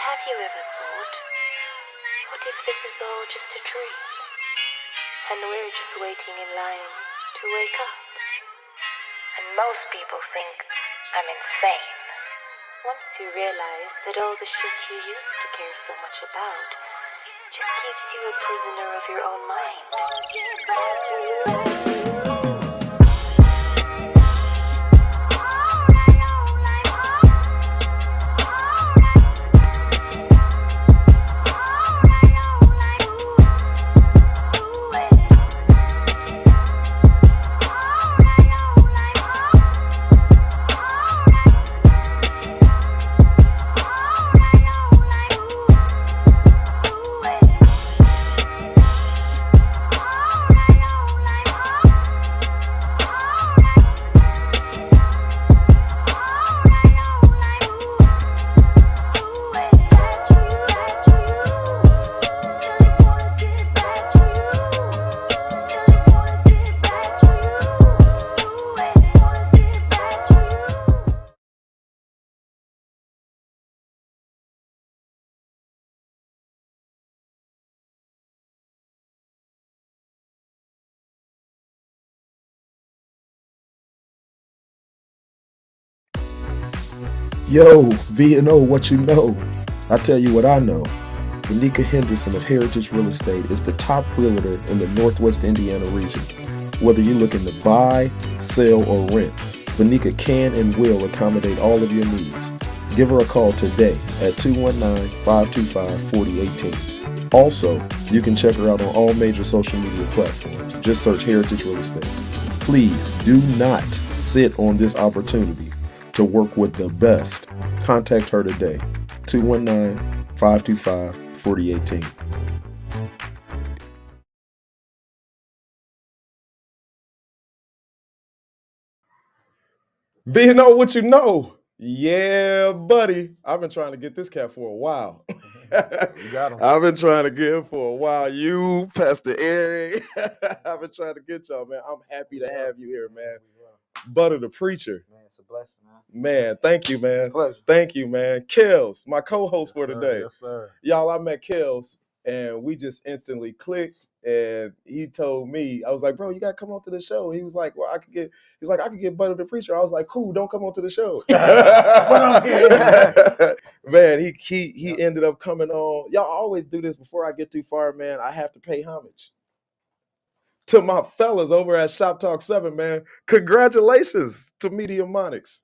Have you ever thought, what if this is all just a dream? And we're just waiting in line to wake up? And most people think I'm insane. Once you realize that all the shit you used to care so much about just keeps you a prisoner of your own mind. Yo, V&O, what you know? I tell you what I know. Vanika Henderson of Heritage Real Estate is the top realtor in the Northwest Indiana region. Whether you're looking to buy, sell, or rent, Vanika can and will accommodate all of your needs. Give her a call today at 219-525-4018. Also, you can check her out on all major social media platforms. Just search Heritage Real Estate. Please do not sit on this opportunity to work with the best. Contact her today, 219-525-4018. V&O, what you know? Yeah, buddy. I've been trying to get this cat for a while. You got him. I've been trying to get him for a while. You, Pastor Eric. I've been trying to get y'all, man. I'm happy to have you here, man. Butta The Preacher. Man, it's a blessing, man. Man, thank you, man. Pleasure. Thank you, man. Kels, my co-host for today. Yes, sir. Y'all, I met Kels and we just instantly clicked. And he told me, I was like, bro, you gotta come on to the show. And he was like, well, I could get Butta The Preacher. I was like, cool, don't come on to the show. Man, he ended up coming on. Y'all always do this before I get too far, man. I have to pay homage to my fellas over at Shop Talk 7, man. Congratulations to Mediamonics.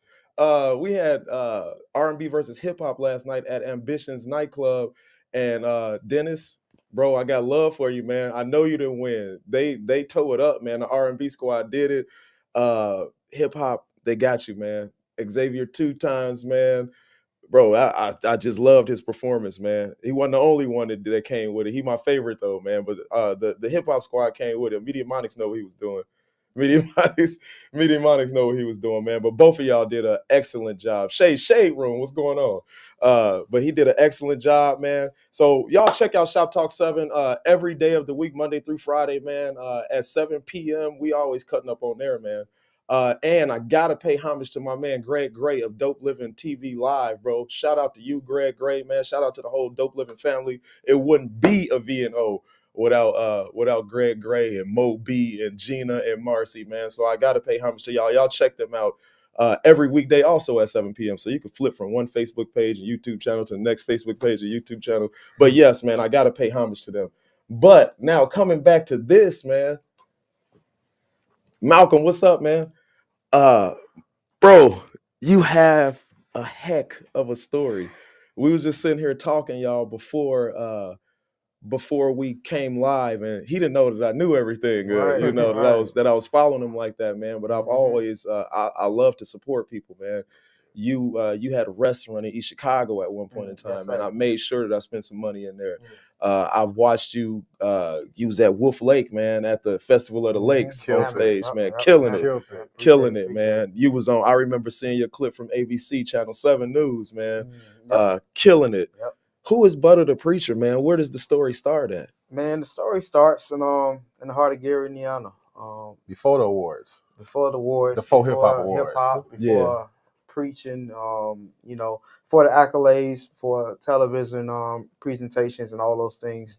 We had R&B versus hip hop last night at Ambition's nightclub, and Dennis, bro, I got love for you, man. I know you didn't win. They tore it up, man. The R&B squad did it. Hip hop, they got you, man. Xavier 2 times, man. Bro, I just loved his performance, man. He wasn't the only one that came with it. He my favorite though, man. But the hip hop squad came with it. Mediamonics know what he was doing. Mediamonics know what he was doing, man. But both of y'all did an excellent job. Shade Room, what's going on? But he did an excellent job, man. So y'all check out Shop Talk 7 every day of the week, Monday through Friday, man. At 7 p.m. We always cutting up on there, man. And I gotta pay homage to my man Greg Gray of Dope Living TV Live, bro. Shout out to you, Greg Gray, man. Shout out to the whole Dope Living family. It wouldn't be a V&O without Greg Gray and Mo B and Gina and Marcy, man. So I gotta pay homage to y'all. Y'all check them out every weekday also at 7 p.m. So you can flip from one Facebook page and YouTube channel to the next Facebook page and YouTube channel. But yes, man, I gotta pay homage to them. But now coming back to this, man. Malcolm, what's up, man? Bro, you have a heck of a story. We was just sitting here talking, y'all, before we came live, and he didn't know that I knew everything. Right, that I was following him like that, man. But I've always I love to support people, man. You had a restaurant in East Chicago at one point in time, and I made sure that I spent some money in there. I've watched you. You was at Wolf Lake, man, at the Festival of the Lakes on stage, man, killing it, man. You was on. I remember seeing your clip from ABC Channel 7 News, man, killing it. Yep. Who is Butta The Preacher, man? Where does the story start at? Man, the story starts in the heart of Gary, Indiana. Before the awards. Before the awards. The faux hip hop awards. Before preaching, for the accolades, for television presentations and all those things.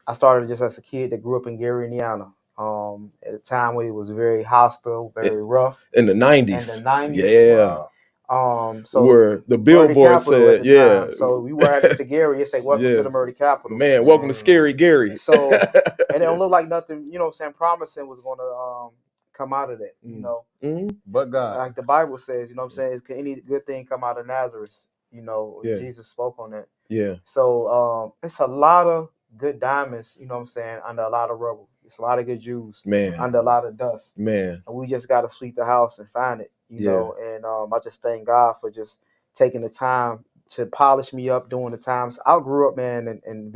I started just as a kid that grew up in Gary, Indiana. At a time where it was very hostile, very rough. In the 90s. In the 90s. Yeah. So where the billboard said, time. So we were headed to Gary. It said, "Welcome to the murder capital." Man, welcome to Scary Gary. So, and it don't look like nothing, promising was going to come out of that, But God, like the Bible says, can any good thing come out of Nazareth? Jesus spoke on that. Yeah. So it's a lot of good diamonds, under a lot of rubble. It's a lot of good Jews, under a lot of dust, man. And we just got to sweep the house and find it, know. And I just thank God for just taking the time to polish me up during the times. I grew up, man, in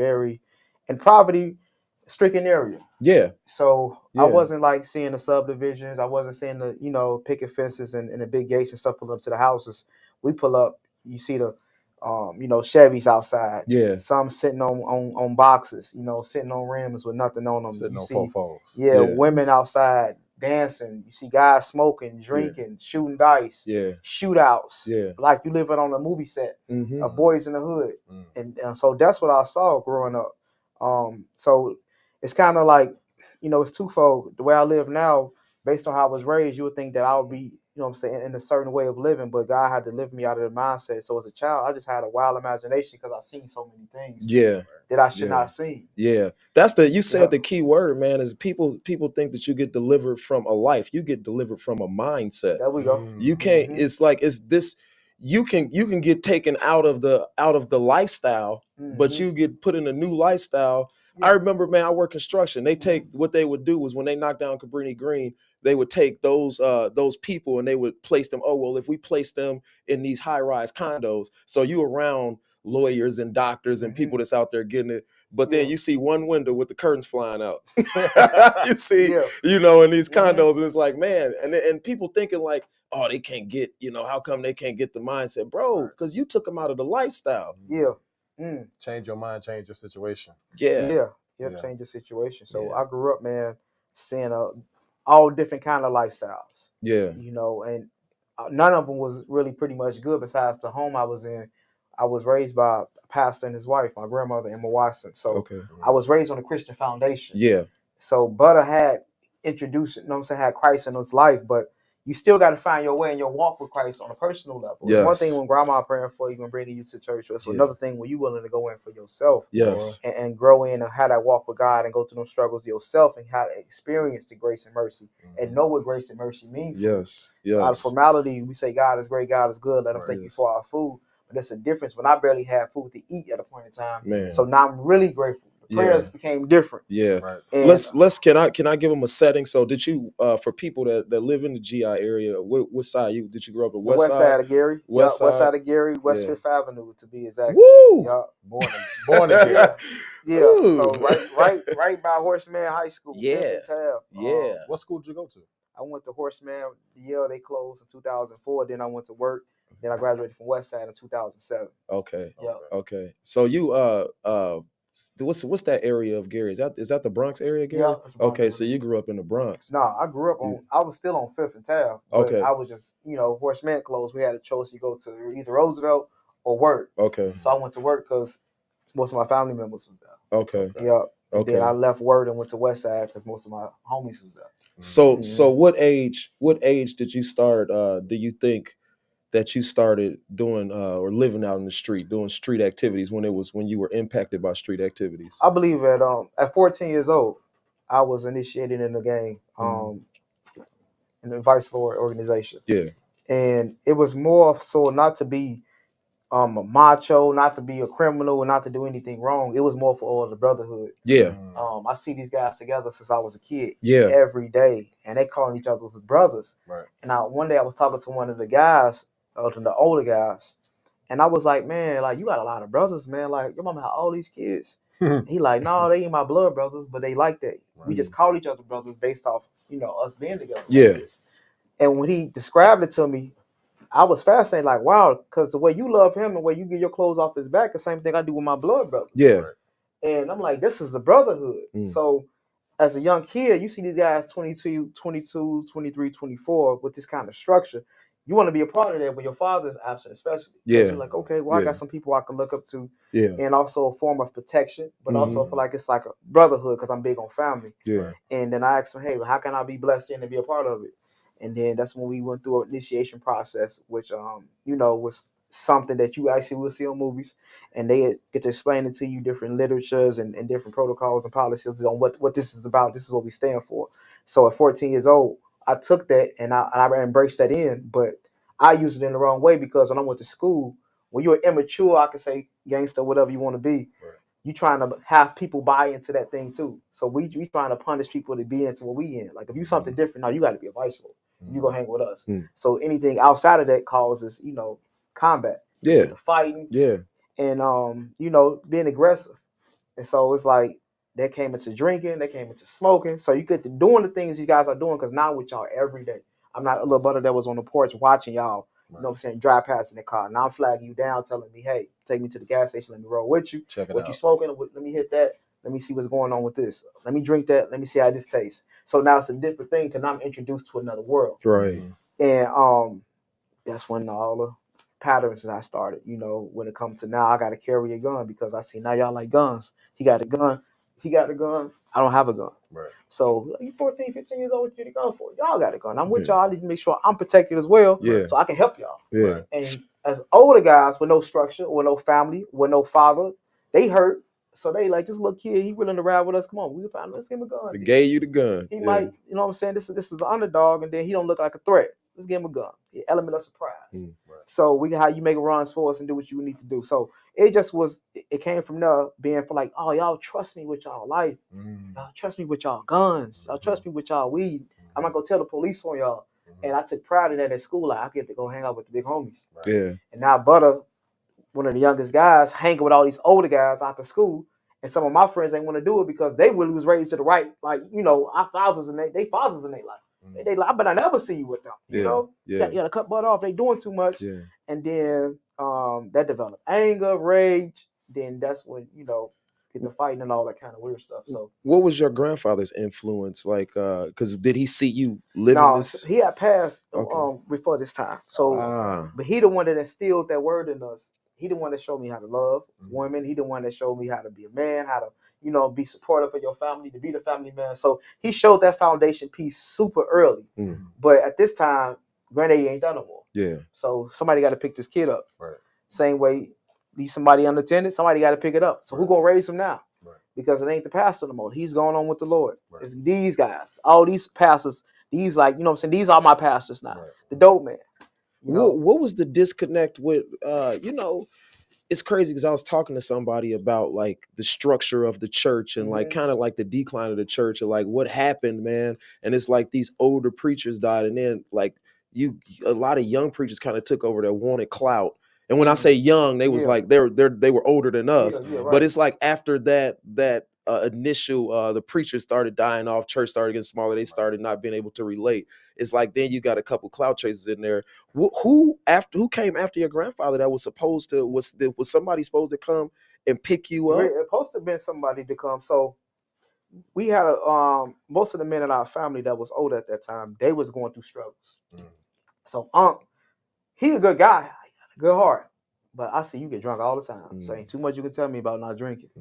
poverty-stricken area. Yeah. So I wasn't like seeing the subdivisions. I wasn't seeing the, picket fences and the big gates and stuff pull up to the houses. We pull up, you see the Chevys outside. Yeah. Some sitting on boxes, sitting on rims with nothing on them. Sitting you on see, fofos. Yeah, women outside dancing. You see guys smoking, drinking, shooting dice, shootouts. Yeah. Like you living on a movie set of Boys in the Hood. And so that's what I saw growing up. So it's kind of like, it's twofold. The way I live now, based on how I was raised, you would think that I would be, in a certain way of living, but God had to lift me out of the mindset. So as a child, I just had a wild imagination because I've seen so many things that I should not see. Yeah. That's you said the key word, man, is people think that you get delivered from a life. You get delivered from a mindset. There we go. You can't, it's like, it's this, you can get taken out of the lifestyle, but you get put in a new lifestyle. I remember, man, I work construction. They take, what they would do was when they knocked down Cabrini Green, they would take those people and they would place them. Oh, well, if we place them in these high-rise condos, so you around lawyers and doctors and people that's out there getting it. But then you see one window with the curtains flying out. You see, in these condos, and it's like, man, and people thinking like, oh, they can't get, how come they can't get the mindset, bro? Because you took them out of the lifestyle. Change your mind, change your situation. Change your situation. So I grew up, man, seeing all different kind of lifestyles. And none of them was really pretty much good. Besides the home I was in, I was raised by a pastor and his wife, my grandmother, Emma Watson. So I was raised on a Christian foundation. So Butta had introduced, had Christ in his life, but you still got to find your way in your walk with Christ on a personal level. It's one thing when grandma praying for you and bringing you to church. It's another thing when you're willing to go in for yourself and grow in and have that walk with God and go through those struggles yourself and how to experience the grace and mercy and know what grace and mercy means. Out of formality, we say God is great, God is good. Let him thank you for our food. But there's a difference when I barely had food to eat at a point in time. Man. So now I'm really grateful. Prayers became different. Right. Let's can I give them a setting? So did you for people that live in the GI area, what side did you grow up at? West side of Gary. West side of Gary, West Fifth Avenue to be exact. Woo! Born in Gary. So right by Horseman High School. What school did you go to? I went to Horseman. The year they closed in 2004. Then I went to work. Then I graduated from West Side in 2007. Okay. So you what's that area of Gary? Is that the Bronx area, Gary? Yeah. Okay, so you grew up in the Bronx. No, I grew up on. I was still on Fifth and Taft. But I was just Horseman closed. We had a choice to go to either Roosevelt or work. Okay. So I went to work because most of my family members was there. Okay. Yeah. And then I left Word and went to West Side because most of my homies was there. So what age did you start? Do you think that you started doing or living out in the street, doing street activities when you were impacted by street activities? I believe at 14 years old, I was initiated in the gang, in the Vice Lord organization. And it was more so not to be a macho, not to be a criminal, and not to do anything wrong. It was more for all the brotherhood. I see these guys together since I was a kid. Every day, and they calling each other brothers. Right. And one day I was talking to one of the guys, to the older guys, and I was like, man, like you got a lot of brothers, man. Like your mama had all these kids. He like, no, they ain't my blood brothers, but they like that. Right. We just call each other brothers based off, us being together. Like and when he described it to me, I was fascinated, like, wow, because the way you love him and the way you get your clothes off his back, the same thing I do with my blood brother. And I'm like, this is the brotherhood. So as a young kid, you see these guys 22, 23, 24 with this kind of structure. you want to be a part of that when your father is absent, especially. Yeah. You're like, okay, well, I got some people I can look up to. Yeah. And also a form of protection, but also feel like it's like a brotherhood because I'm big on family. Yeah. And then I asked him, hey, well, how can I be blessed in and be a part of it? And then that's when we went through an initiation process, which, was something that you actually will see on movies. And they get to explain it to you different literatures and different protocols and policies on what this is about. This is what we stand for. So at 14 years old, I took that and I embraced that but I used it in the wrong way because when I went to school, when you're immature, I can say gangster, whatever you want to be. Right. You trying to have people buy into that thing too. So we trying to punish people to be into what we in. Like if you something different, now you got to be a vice lord. You gonna hang with us. So anything outside of that causes, combat. Yeah. The fighting. Yeah. And being aggressive. And so it's like they came into drinking, they came into smoking. So you get to doing the things you guys are doing because now with y'all every day. I'm not a little brother that was on the porch watching y'all. You know what I'm saying? Drive past in the car. Now I'm flagging you down, telling me, hey, take me to the gas station. Let me roll with you. Check it what out. You smoking? Let me hit that. Let me see what's going on with this. Let me drink that. Let me see how this tastes. So now it's a different thing because now I'm introduced to another world. Right. And that's when all the patterns that I started, when it comes to now I got to carry a gun because I see now y'all like guns. He got a gun. He got a gun. I don't have a gun. Right. So you 14, 15 years old, what you get a gun for? Y'all got a gun. I'm with y'all. I need to make sure I'm protected as well so I can help y'all. Yeah. And as older guys with no structure, with no family, with no father, they hurt. So they like, this little kid, he willing to ride with us. Come on, let's give him a gun. They gave you the gun. He might, you know what I'm saying? This is the underdog, and then he don't look like a threat. Let's give him a gun. The element of surprise. Right. So we can how you make runs for us and do what you need to do. So it just was, it came from there being for like, oh, y'all trust me with y'all life. Y'all trust me with y'all guns. Y'all trust me with y'all weed. I'm not gonna tell the police on y'all. And I took pride in that at school. Like, I get to go hang out with the big homies. Right. Yeah. And now Butta, one of the youngest guys, hanging with all these older guys after school. And some of my friends ain't want to do it because they really was raised to the right. Like, our fathers and they fathers in their life. They like, but I never see you with them. You know? Yeah. You gotta cut Butta off. They doing too much. Yeah. And then that developed anger, rage. Then that's when, get the fighting and all that kind of weird stuff. So what was your grandfather's influence like? Because did he see you living this? He had passed before this time. So but he the one that instilled that word in us. He the one that showed me how to love women. He the one that showed me how to be a man, how to, be supportive of your family, to be the family man. So he showed that foundation piece super early. But at this time, granddaddy ain't done no more. Yeah. So somebody got to pick this kid up. Right. Same way, leave somebody unattended, somebody got to pick it up. So who gonna raise him now? Right. Because it ain't the pastor no more. He's going on with the Lord. Right. It's these guys, all these pastors, these like, you know what I'm saying? These are my pastors now. Right. The dope man. What was the disconnect with, it's crazy because I was talking to somebody about like the structure of the church and like kind of like the decline of the church and like what happened, man. And it's like these older preachers died and then like a lot of young preachers kind of took over that wanted clout. And when I say young, they was like they were older than us. Yeah, right. But it's like after that initial the preachers started dying off, church started getting smaller, they started not being able to relate. It's like then you got a couple clout chasers in there. Who came after your grandfather that was supposed to was somebody supposed to come and pick you up? It was supposed to have been somebody to come. So we had most of the men in our family that was older at that time, they was going through struggles. So he a good guy, good heart, but I see you get drunk all the time. So ain't too much you can tell me about not drinking.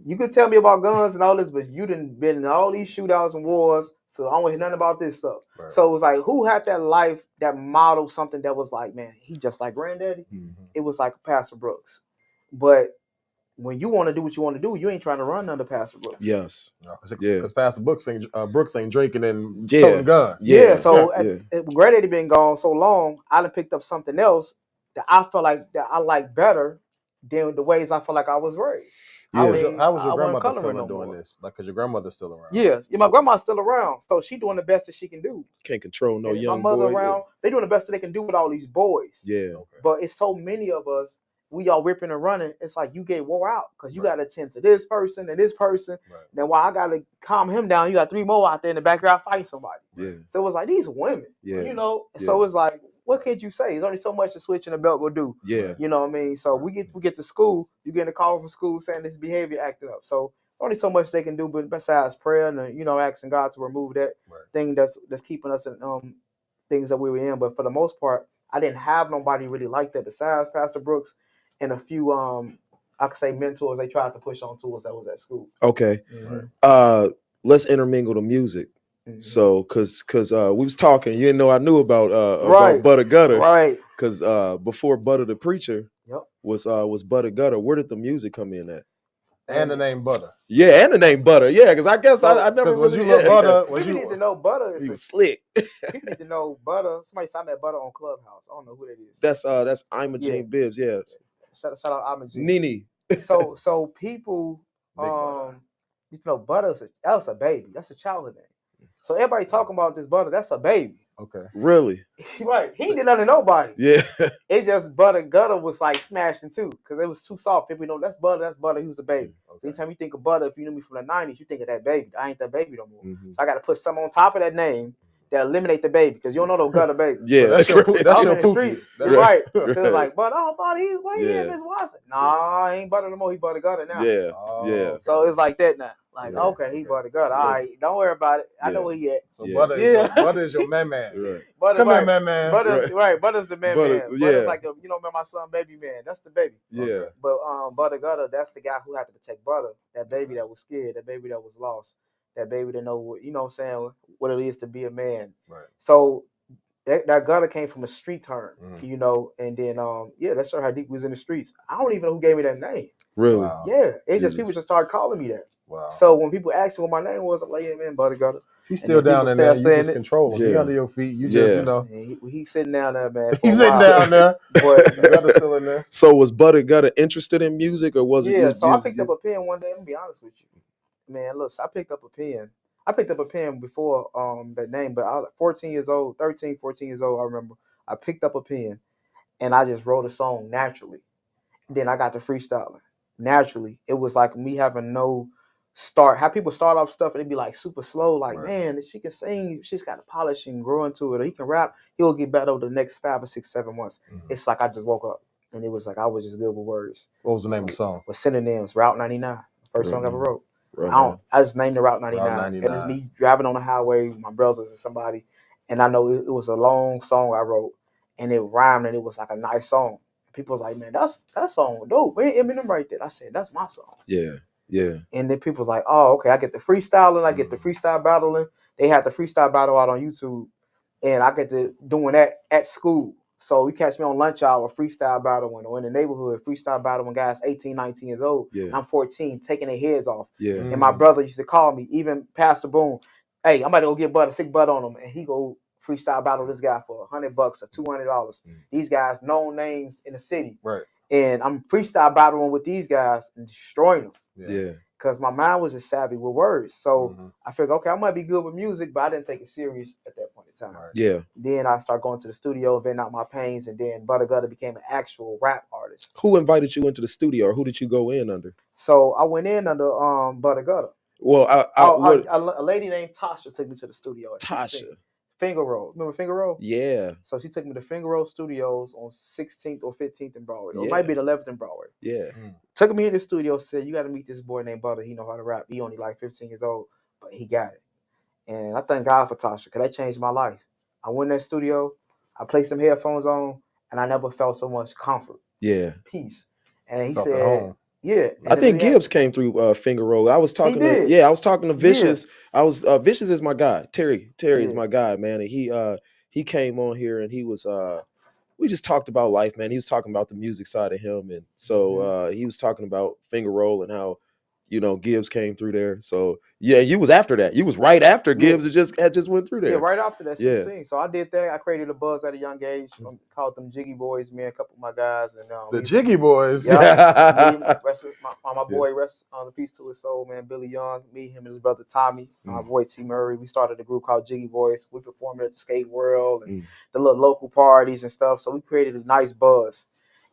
You could tell me about guns and all this, but you done been in all these shootouts and wars, so I don't hear nothing about this stuff. Right. So it was like, who had that life, that model, something that was like, man, he just like granddaddy? It was like Pastor Brooks. But when you want to do what you want to do, you ain't trying to run under Pastor Brooks. Yes. Because Pastor Brooks ain't drinking and toting guns. Yeah. So granddaddy been gone so long, I done picked up something else that I felt like that I like better than the ways I felt like I was raised. Yeah. How was your grandmother feeling doing this? Like, because your grandmother's still around. Yeah, my grandma's still around, so she doing the best that she can do. Can't control no young boy. My mother boy, around, they doing the best that they can do with all these boys. Yeah. Okay. But it's so many of us, we all ripping and running. It's like you get wore out because you got to attend to this person and this person. Right. Then while I got to calm him down, you got 3 more out there in the backyard fighting somebody. Yeah. So it was like these women, So it's like, what could you say? There's only so much a switch in the belt will do. Yeah. You know what I mean? So we get to school, you get a call from school saying this behavior acting up. So there's only so much they can do, but besides prayer and asking God to remove that thing that's keeping us in things that we were in. But for the most part, I didn't have nobody really like that besides Pastor Brooks and a few I could say mentors they tried to push on to us that was at school. Okay. Let's intermingle the music. So, cause we was talking, you didn't know I knew about Butta Gutter, right? Cause before Butta the Preacher, was Butta Gutter. Where did the music come in at? And the name Butta. Yeah, and the name Butta. Yeah, because I guess I never really. Butta, people need to know Butta. He was slick. People need to know Butta. Somebody saw me at Butta on Clubhouse. I don't know who that is. That's Imogene Bibbs. Yeah. Shout out Imogene. Nene. So people you know Butta that's a baby. That's a childhood name. So everybody talking about this Butta, that's a baby. Okay. Really? Right. He didn't nothing to nobody. Yeah. It just Butta Gutter was like smashing too, because it was too soft. People know that's Butta. He was a baby. Okay. So anytime you think of Butta, if you knew me from the 90s, you think of that baby. I ain't that baby no more. Mm-hmm. So I got to put something on top of that name that eliminate the baby, because you don't know no Gutter baby. Yeah, that's your in the streets. That's right. So it's like, Butta, he's why he in Miss Watson? Nah, he ain't Butta no more. He Butta Gutter now. Yeah. Yeah. So it's like that now. Like, okay, he Butta Gutter. All right, don't worry about it. I know where he at. So Butta is your man. Right. Come here, man. Butter's the man. Butter's like remember my son, baby man. That's the baby. Yeah. But Butta Gutter, that's the guy who had to protect Butta. That baby that was scared. That baby that was lost. That baby that know what, you know what I'm saying, what it is to be a man. Right. So that Gutter came from a street term, you know, and then that's how deep we was in the streets. I don't even know who gave me that name. Really? Wow. Yeah. It's just people just started calling me that. Wow. So when people ask me what my name was, I'm like, yeah, man, Butta Gutter. He's still down there, man. You just control him. He under your feet. You just, you know. He's sitting down there, man. He's sitting down there. But Gutter's still in there. So was Butta Gutter interested in music, or was it? Yeah, so I picked up a pen one day. I'm going to be honest with you. Man, look, so I picked up a pen. I picked up a pen before that name, but I was 14 years old, 13, 14 years old, I remember. I picked up a pen, and I just wrote a song naturally. Then I got to freestyling. Naturally. It was like me having no start. How people start off stuff, and it'd be like super slow, like, man, she can sing, she's got to polish and grow into it, or he can rap, he'll get better over the next 5 or 6, 7 months. Mm-hmm. It's like I just woke up, and it was like I was just good with words. What was the name of the song? With synonyms, Route 99. First song I ever wrote. I just named it Route 99. And it's me driving on the highway with my brothers and somebody. And I know it was a long song I wrote, and it rhymed, and it was like a nice song. People was like, man, that song dope. Man, Eminem right there. I said, that's my song. Yeah. Yeah. And then people was like, oh, okay, I get the freestyling, I get the freestyle battling. They had the freestyle battle out on YouTube, and I get to doing that at school. So you catch me on lunch hour, freestyle battling, or in the neighborhood, freestyle battling guys 18, 19 years old. Yeah. And I'm 14, taking their heads off. Yeah. And my brother used to call me, even Pastor Boone, hey, I'm about to go get Butta, sick Butta on him. And he go freestyle battle this guy for $100 or $200. These guys, known names in the city. Right. And I'm freestyle battling with these guys and destroying them. Yeah. Because my mind was just savvy with words. So I figured, okay, I might be good with music, but I didn't take it serious at that point in time. Right. Yeah. Then I started going to the studio, venting out my pains, and then Butta Gutter became an actual rap artist. Who invited you into the studio, or who did you go in under? So I went in under Butta Gutter. Well, a lady named Tasha took me to the studio. Tasha. Finger Roll. Remember Finger Roll? Yeah. So she took me to Finger Roll Studios on 16th or 15th in Broadway. Or it might be the 11th in Broadway. Yeah. Took me in the studio, said, you got to meet this boy named Butta. He know how to rap. He only like 15 years old, but he got it. And I thank God for Tasha, because that changed my life. I went in that studio, I placed some headphones on, and I never felt so much comfort. Yeah. Peace. And he said, yeah. I think Gibbs came through Finger Roll. I was talking I was talking to Vicious. Yeah. Vicious is my guy. Terry is my guy, man. And he came on here, and he was we just talked about life, man. He was talking about the music side of him, and so he was talking about Finger Roll and how, you know, Gibbs came through there. So yeah, you was after that. You was right after Gibbs had just went through there. Yeah, right after that 16. Yeah. So I did that. I created a buzz at a young age. Called them Jiggy Boys, me and a couple of my guys. And the Jiggy Boys. Yeah. my boy, rest on the peace to his soul, man, Billy Young, me, him and his brother Tommy, my boy T Murray. We started a group called Jiggy Boys. We performed at the Skate World and the little local parties and stuff. So we created a nice buzz.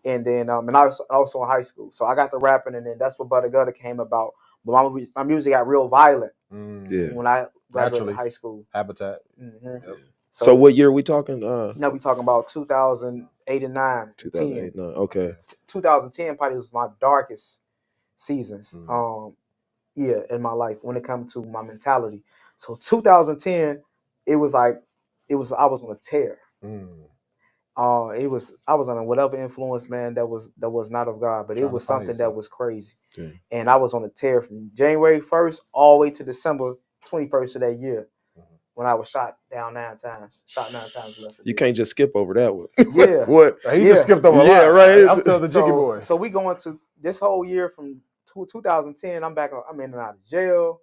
And then and I was also in high school. So I got to rapping, and then that's what Butta Gutter came about. But my music got real violent when I graduated high school. Habitat. Mm-hmm. Yep. So what year are we talking? Now we talking about 2008 and 9. 2008 9. Okay. 2010 probably was my darkest seasons. In my life when it comes to my mentality. So 2010, it was like I was on a tear. Mm. I was on whatever influence, man, that was not of God, but it was something that was crazy. Yeah. And I was on a tear from January 1st all the way to December 21st of that year. When I was shot down 9 times. You can't just skip over that one. Yeah. What? He just skipped over a lot. Yeah, right. I was telling the Jiggy Boys. So we going to this whole year from 2010. I'm in and out of jail.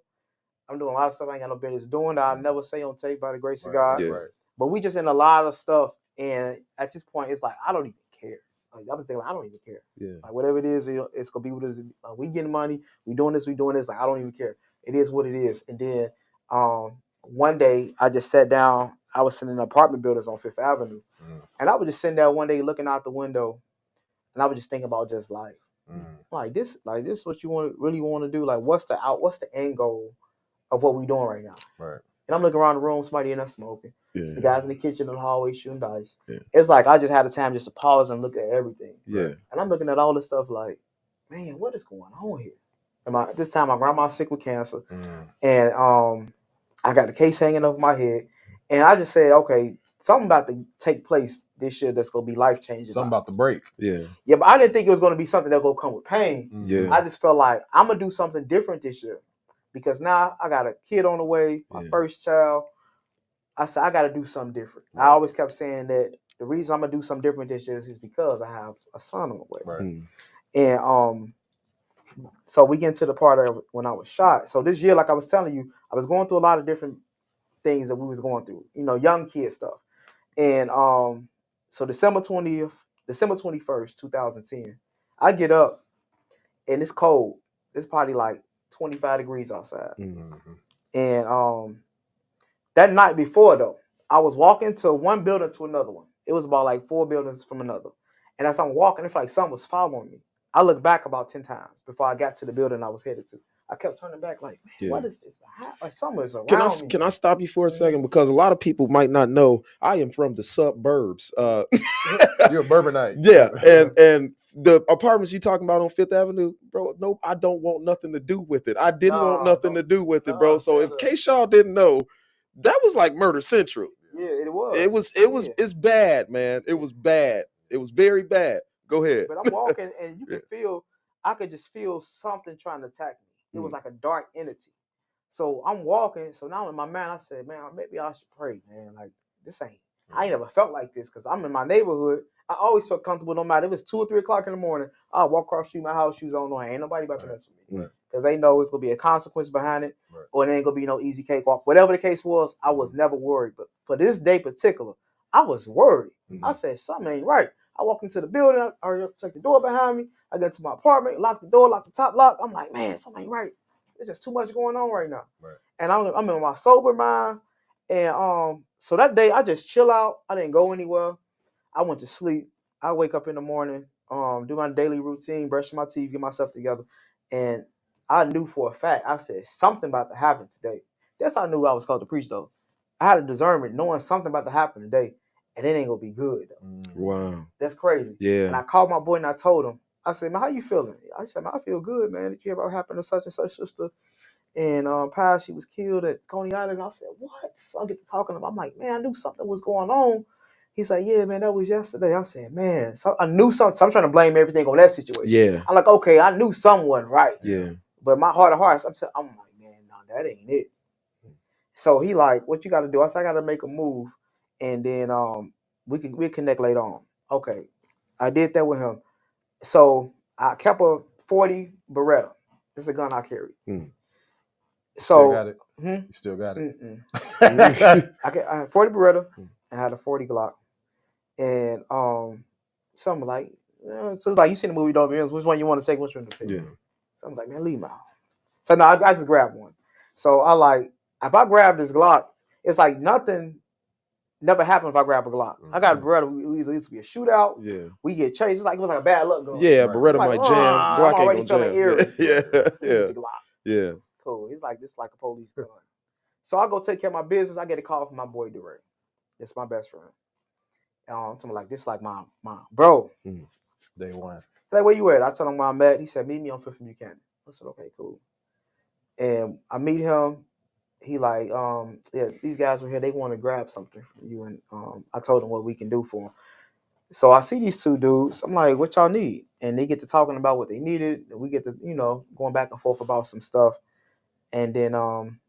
I'm doing a lot of stuff I ain't got no business doing that I'll never say on tape by the grace of God. Yeah. But we just in a lot of stuff. And at this point, it's like, I don't even care. Like, I've been thinking, I don't even care. Yeah. Like, whatever it is, it's going to be what it is. We getting money. We doing this. Like, I don't even care. It is what it is. And then one day, I just sat down. I was sitting in apartment buildings on Fifth Avenue. And I was just sitting there one day looking out the window. And I was just thinking about just life. Like this what you really want to do? Like, what's the end goal of what we doing right now? Right. And I'm looking around the room, somebody in there smoking. Yeah. The guys in the kitchen in the hallway shooting dice. Yeah. It's like I just had the time just to pause and look at everything. Yeah. And I'm looking at all this stuff like, man, what is going on here? And this time my grandma's sick with cancer. And I got the case hanging over my head. And I just said, okay, something about to take place this year that's gonna be life changing. Something about to break. Yeah, but I didn't think it was gonna be something that gonna come with pain. Yeah. I just felt like I'm gonna do something different this year. Because now I got a kid on the way, my first child. I said, I got to do something different. I always kept saying that the reason I'm going to do something different this year is because I have a son on the way. Right. And so we get into the part of when I was shot. So this year, like I was telling you, I was going through a lot of different things that we was going through, young kid stuff. And so December 21st, 2010, I get up and it's cold. It's probably like 25 degrees outside. And that night before, though, I was walking to one building to another one. It was about like 4 buildings from another. And as I'm walking, it's like something was following me. I looked back about 10 times before I got to the building I was headed to. I kept turning back like, man, what is this? Like something is around me. Can I stop you for a second? Because a lot of people might not know I am from the suburbs. You're a Bourbonite. Yeah. And the apartments you talking about on Fifth Avenue, bro, nope, I don't want nothing to do with it. I didn't want nothing to do with it, bro. So in case y'all didn't know, that was like Murder Central. Yeah, it was. It's bad, man. It was bad. It was very bad. Go ahead. But I'm walking and you can feel, I could just feel something trying to attack me. It was like a dark entity. So I'm walking. So now in my mind, I said, man, maybe I should pray, man. Like, I ain't never felt like this because I'm in my neighborhood. I always felt comfortable no matter if it's 2 or 3 o'clock in the morning. I'll walk across the street, my house shoes on. No, ain't nobody about to mess with me. Because they know it's going to be a consequence behind it or it ain't going to be no easy cakewalk. Whatever the case was, I was never worried. But for this day particular, I was worried. I said, something ain't right. I walk into the building, I check the door behind me. I get to my apartment, lock the door, lock the top lock. I'm like, man, something ain't right. There's just too much going on right now. And I'm in my sober mind. And so that day I just chill out. I didn't go anywhere. I went to sleep. I wake up in the morning, do my daily routine, brush my teeth, get myself together. And I knew for a fact, I said, something about to happen today. That's how I knew I was called to preach, though. I had a discernment knowing something about to happen today. And it ain't going to be good, though. Wow. That's crazy. Yeah. And I called my boy and I told him, I said, man, how you feeling? I said, man, I feel good, man. Did you hear about what happened to such and such sister? And she was killed at Coney Island. And I said, what? So I get to talking to him. I'm like, man, I knew something was going on. He's like, yeah, man, that was yesterday. I said, man, so I knew something. So I'm trying to blame everything on that situation. Yeah. I'm like, okay, I knew someone, right? Yeah. But my heart of hearts, I'm like, man, no, that ain't it. So he like, what you got to do? I said, I got to make a move. And then we'll connect later on. Okay. I did that with him. So I kept a 40 Beretta. It's a gun I carry. Still So got it. You still got it. I had 40 Beretta and I had a 40 Glock. And so I'm like, so it's like, you seen the movie Don't Be Honest, which one you want to take, which one to pick? Yeah. So I'm like, man, leave me out. So no, I just grabbed one. So I like, if I grab this Glock, it's like nothing never happened if I grab a Glock. I got a Beretta. We used to be a shootout. Yeah. We get chased. It's like it was like a bad luck going. Yeah, Beretta like, might jam. Glock I'm already ain't gonna feeling jam. eerie. Yeah. The Glock. Yeah. Cool. It's like this, like a police gun. So I go take care of my business. I get a call from my boy Durant. It's my best friend. I'm like, this is like my bro. Day one. Like, where you at? I told him where I'm at. He said, meet me on 5th and Buchanan. I said, okay, cool. And I meet him. he like, yeah, these guys were here. They want to grab something from you, and I told them what we can do for them. So I see these two dudes. I'm like, what y'all need? And they get to talking about what they needed. And we get to, going back and forth about some stuff. And then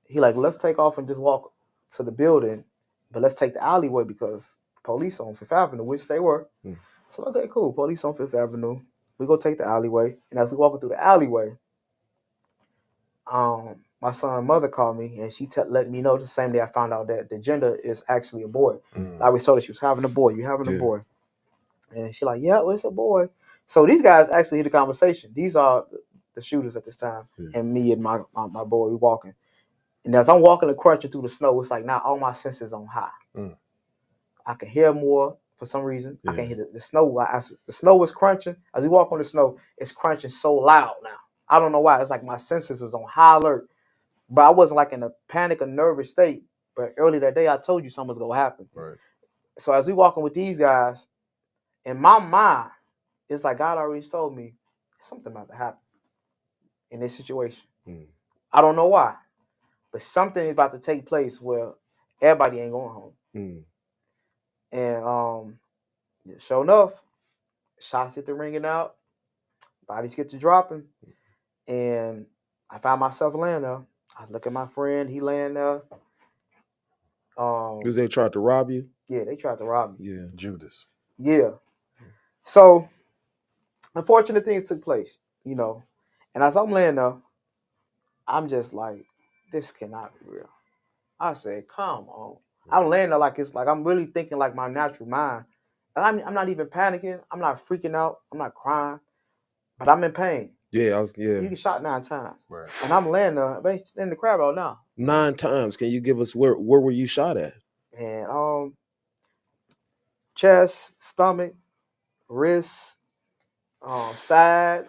he like, let's take off and just walk to the building, but let's take the alleyway because police on Fifth Avenue, which they were. So okay, cool. Police on Fifth Avenue. We go take the alleyway, and as we walking through the alleyway, my son's mother called me, and she let me know the same day I found out that the gender is actually a boy. I always told her she was having a boy. You having a boy? And she like, yeah, well, it's a boy. So these guys actually hear the conversation. These are the shooters at this time, and me and my boy, we walking. And as I'm walking and crunching through the snow, it's like now all my senses on high. I can hear more for some reason. I can hear the snow. The snow was crunching. As we walk on the snow, it's crunching so loud now. I don't know why. It's like my senses was on high alert. But I wasn't like in a panic or nervous state. But earlier that day, I told you something was going to happen. Right. So as we walking with these guys, in my mind, it's like God already told me something about to happen in this situation. I don't know why. But something is about to take place where everybody ain't going home. And sure enough, shots get to ringing out, bodies get to dropping, and I found myself laying there. I look at my friend, he laying there. Because they tried to rob you? Yeah, they tried to rob me. Yeah, Judas. Yeah. So, unfortunate things took place, And as I'm laying there, I'm just like, this cannot be real. I said, come on. I'm laying there like it's like I'm really thinking like my natural mind. And I'm not even panicking. I'm not freaking out. I'm not crying. But I'm in pain. Yeah, You get shot 9 times. Right. And I'm laying there in the crowd right now. 9 times. Can you give us where were you shot at? And chest, stomach, wrist, side,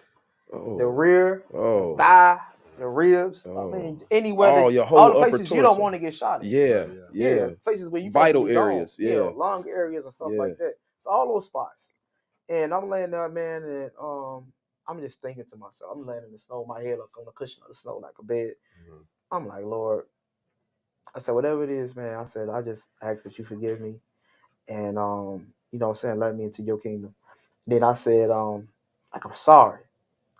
the rear, the thigh, the ribs. I mean, anywhere all the places you don't want to get shot at. Yeah. Places where you vital areas. Yeah, lung areas and stuff like that. So all those spots. And I'm laying there, man, and I'm just thinking to myself. I'm laying in the snow, my head up on the cushion of the snow like a bed. I'm like, Lord. I said, whatever it is, man. I said, I just ask that you forgive me, and you know what I'm saying, let me into your kingdom. Then I said, like, I'm sorry.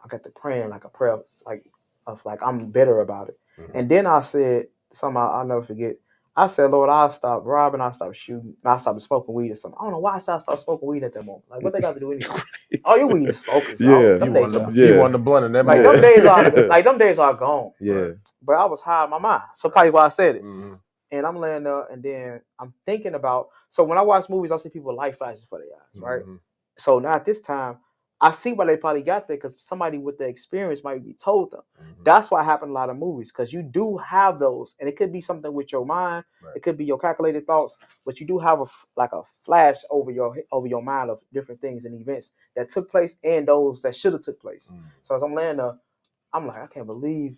I got to praying like a prayer, like I'm bitter about it. And then I said something I'll never forget. I said, Lord, I'll stop robbing, I'll stop shooting, I'll stop smoking weed or something. I don't know why I said I started smoking weed at that moment. Like, what they got to do anything? All your weed is smoking. So you want the blunt in that like, moment. them days are gone. Yeah. But I was high in my mind. So probably why I said it. And I'm laying there, and then I'm thinking about, so when I watch movies, I see people with light flashes for their eyes, right? So now at this time, I see why they probably got there, because somebody with the experience might be told them. That's why happened in a lot of movies, because you do have those, and it could be something with your mind, it could be your calculated thoughts, but you do have a flash over your mind of different things and events that took place and those that should have took place. So as I'm laying there, I'm like, I can't believe,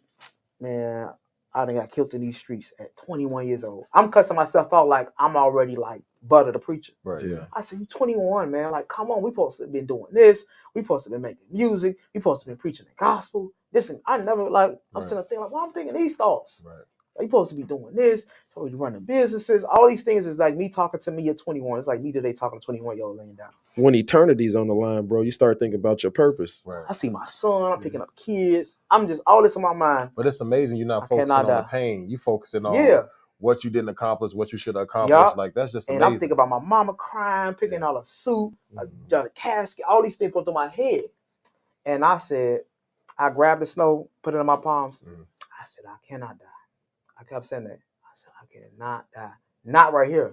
man, I done got killed in these streets at 21 years old. I'm cussing myself out like I'm already like Butta The Preacher. Right. Yeah. I said, you 21, man. Like, come on. We supposed to have been doing this. We supposed to have been making music. We supposed to have been preaching the gospel. Listen, I never I'm sitting there like, well, I'm thinking these thoughts. Right. Like, you supposed to be doing this. Supposed to be running businesses. All these things is like me talking to me at 21. It's like me today talking to 21-year-old laying down. When eternity's on the line, bro, you start thinking about your purpose. Right. I see my son. I'm picking up kids. I'm just all this in my mind. But it's amazing you're not focusing on the pain. You focusing on what you didn't accomplish, what you should have accomplished. Like, that's just amazing. And I'm thinking about my mama crying, picking out a suit, the casket, all these things go through my head. And I said, I grabbed the snow, put it in my palms. I said, I cannot die. I kept saying that. I said, I cannot die. Not right here.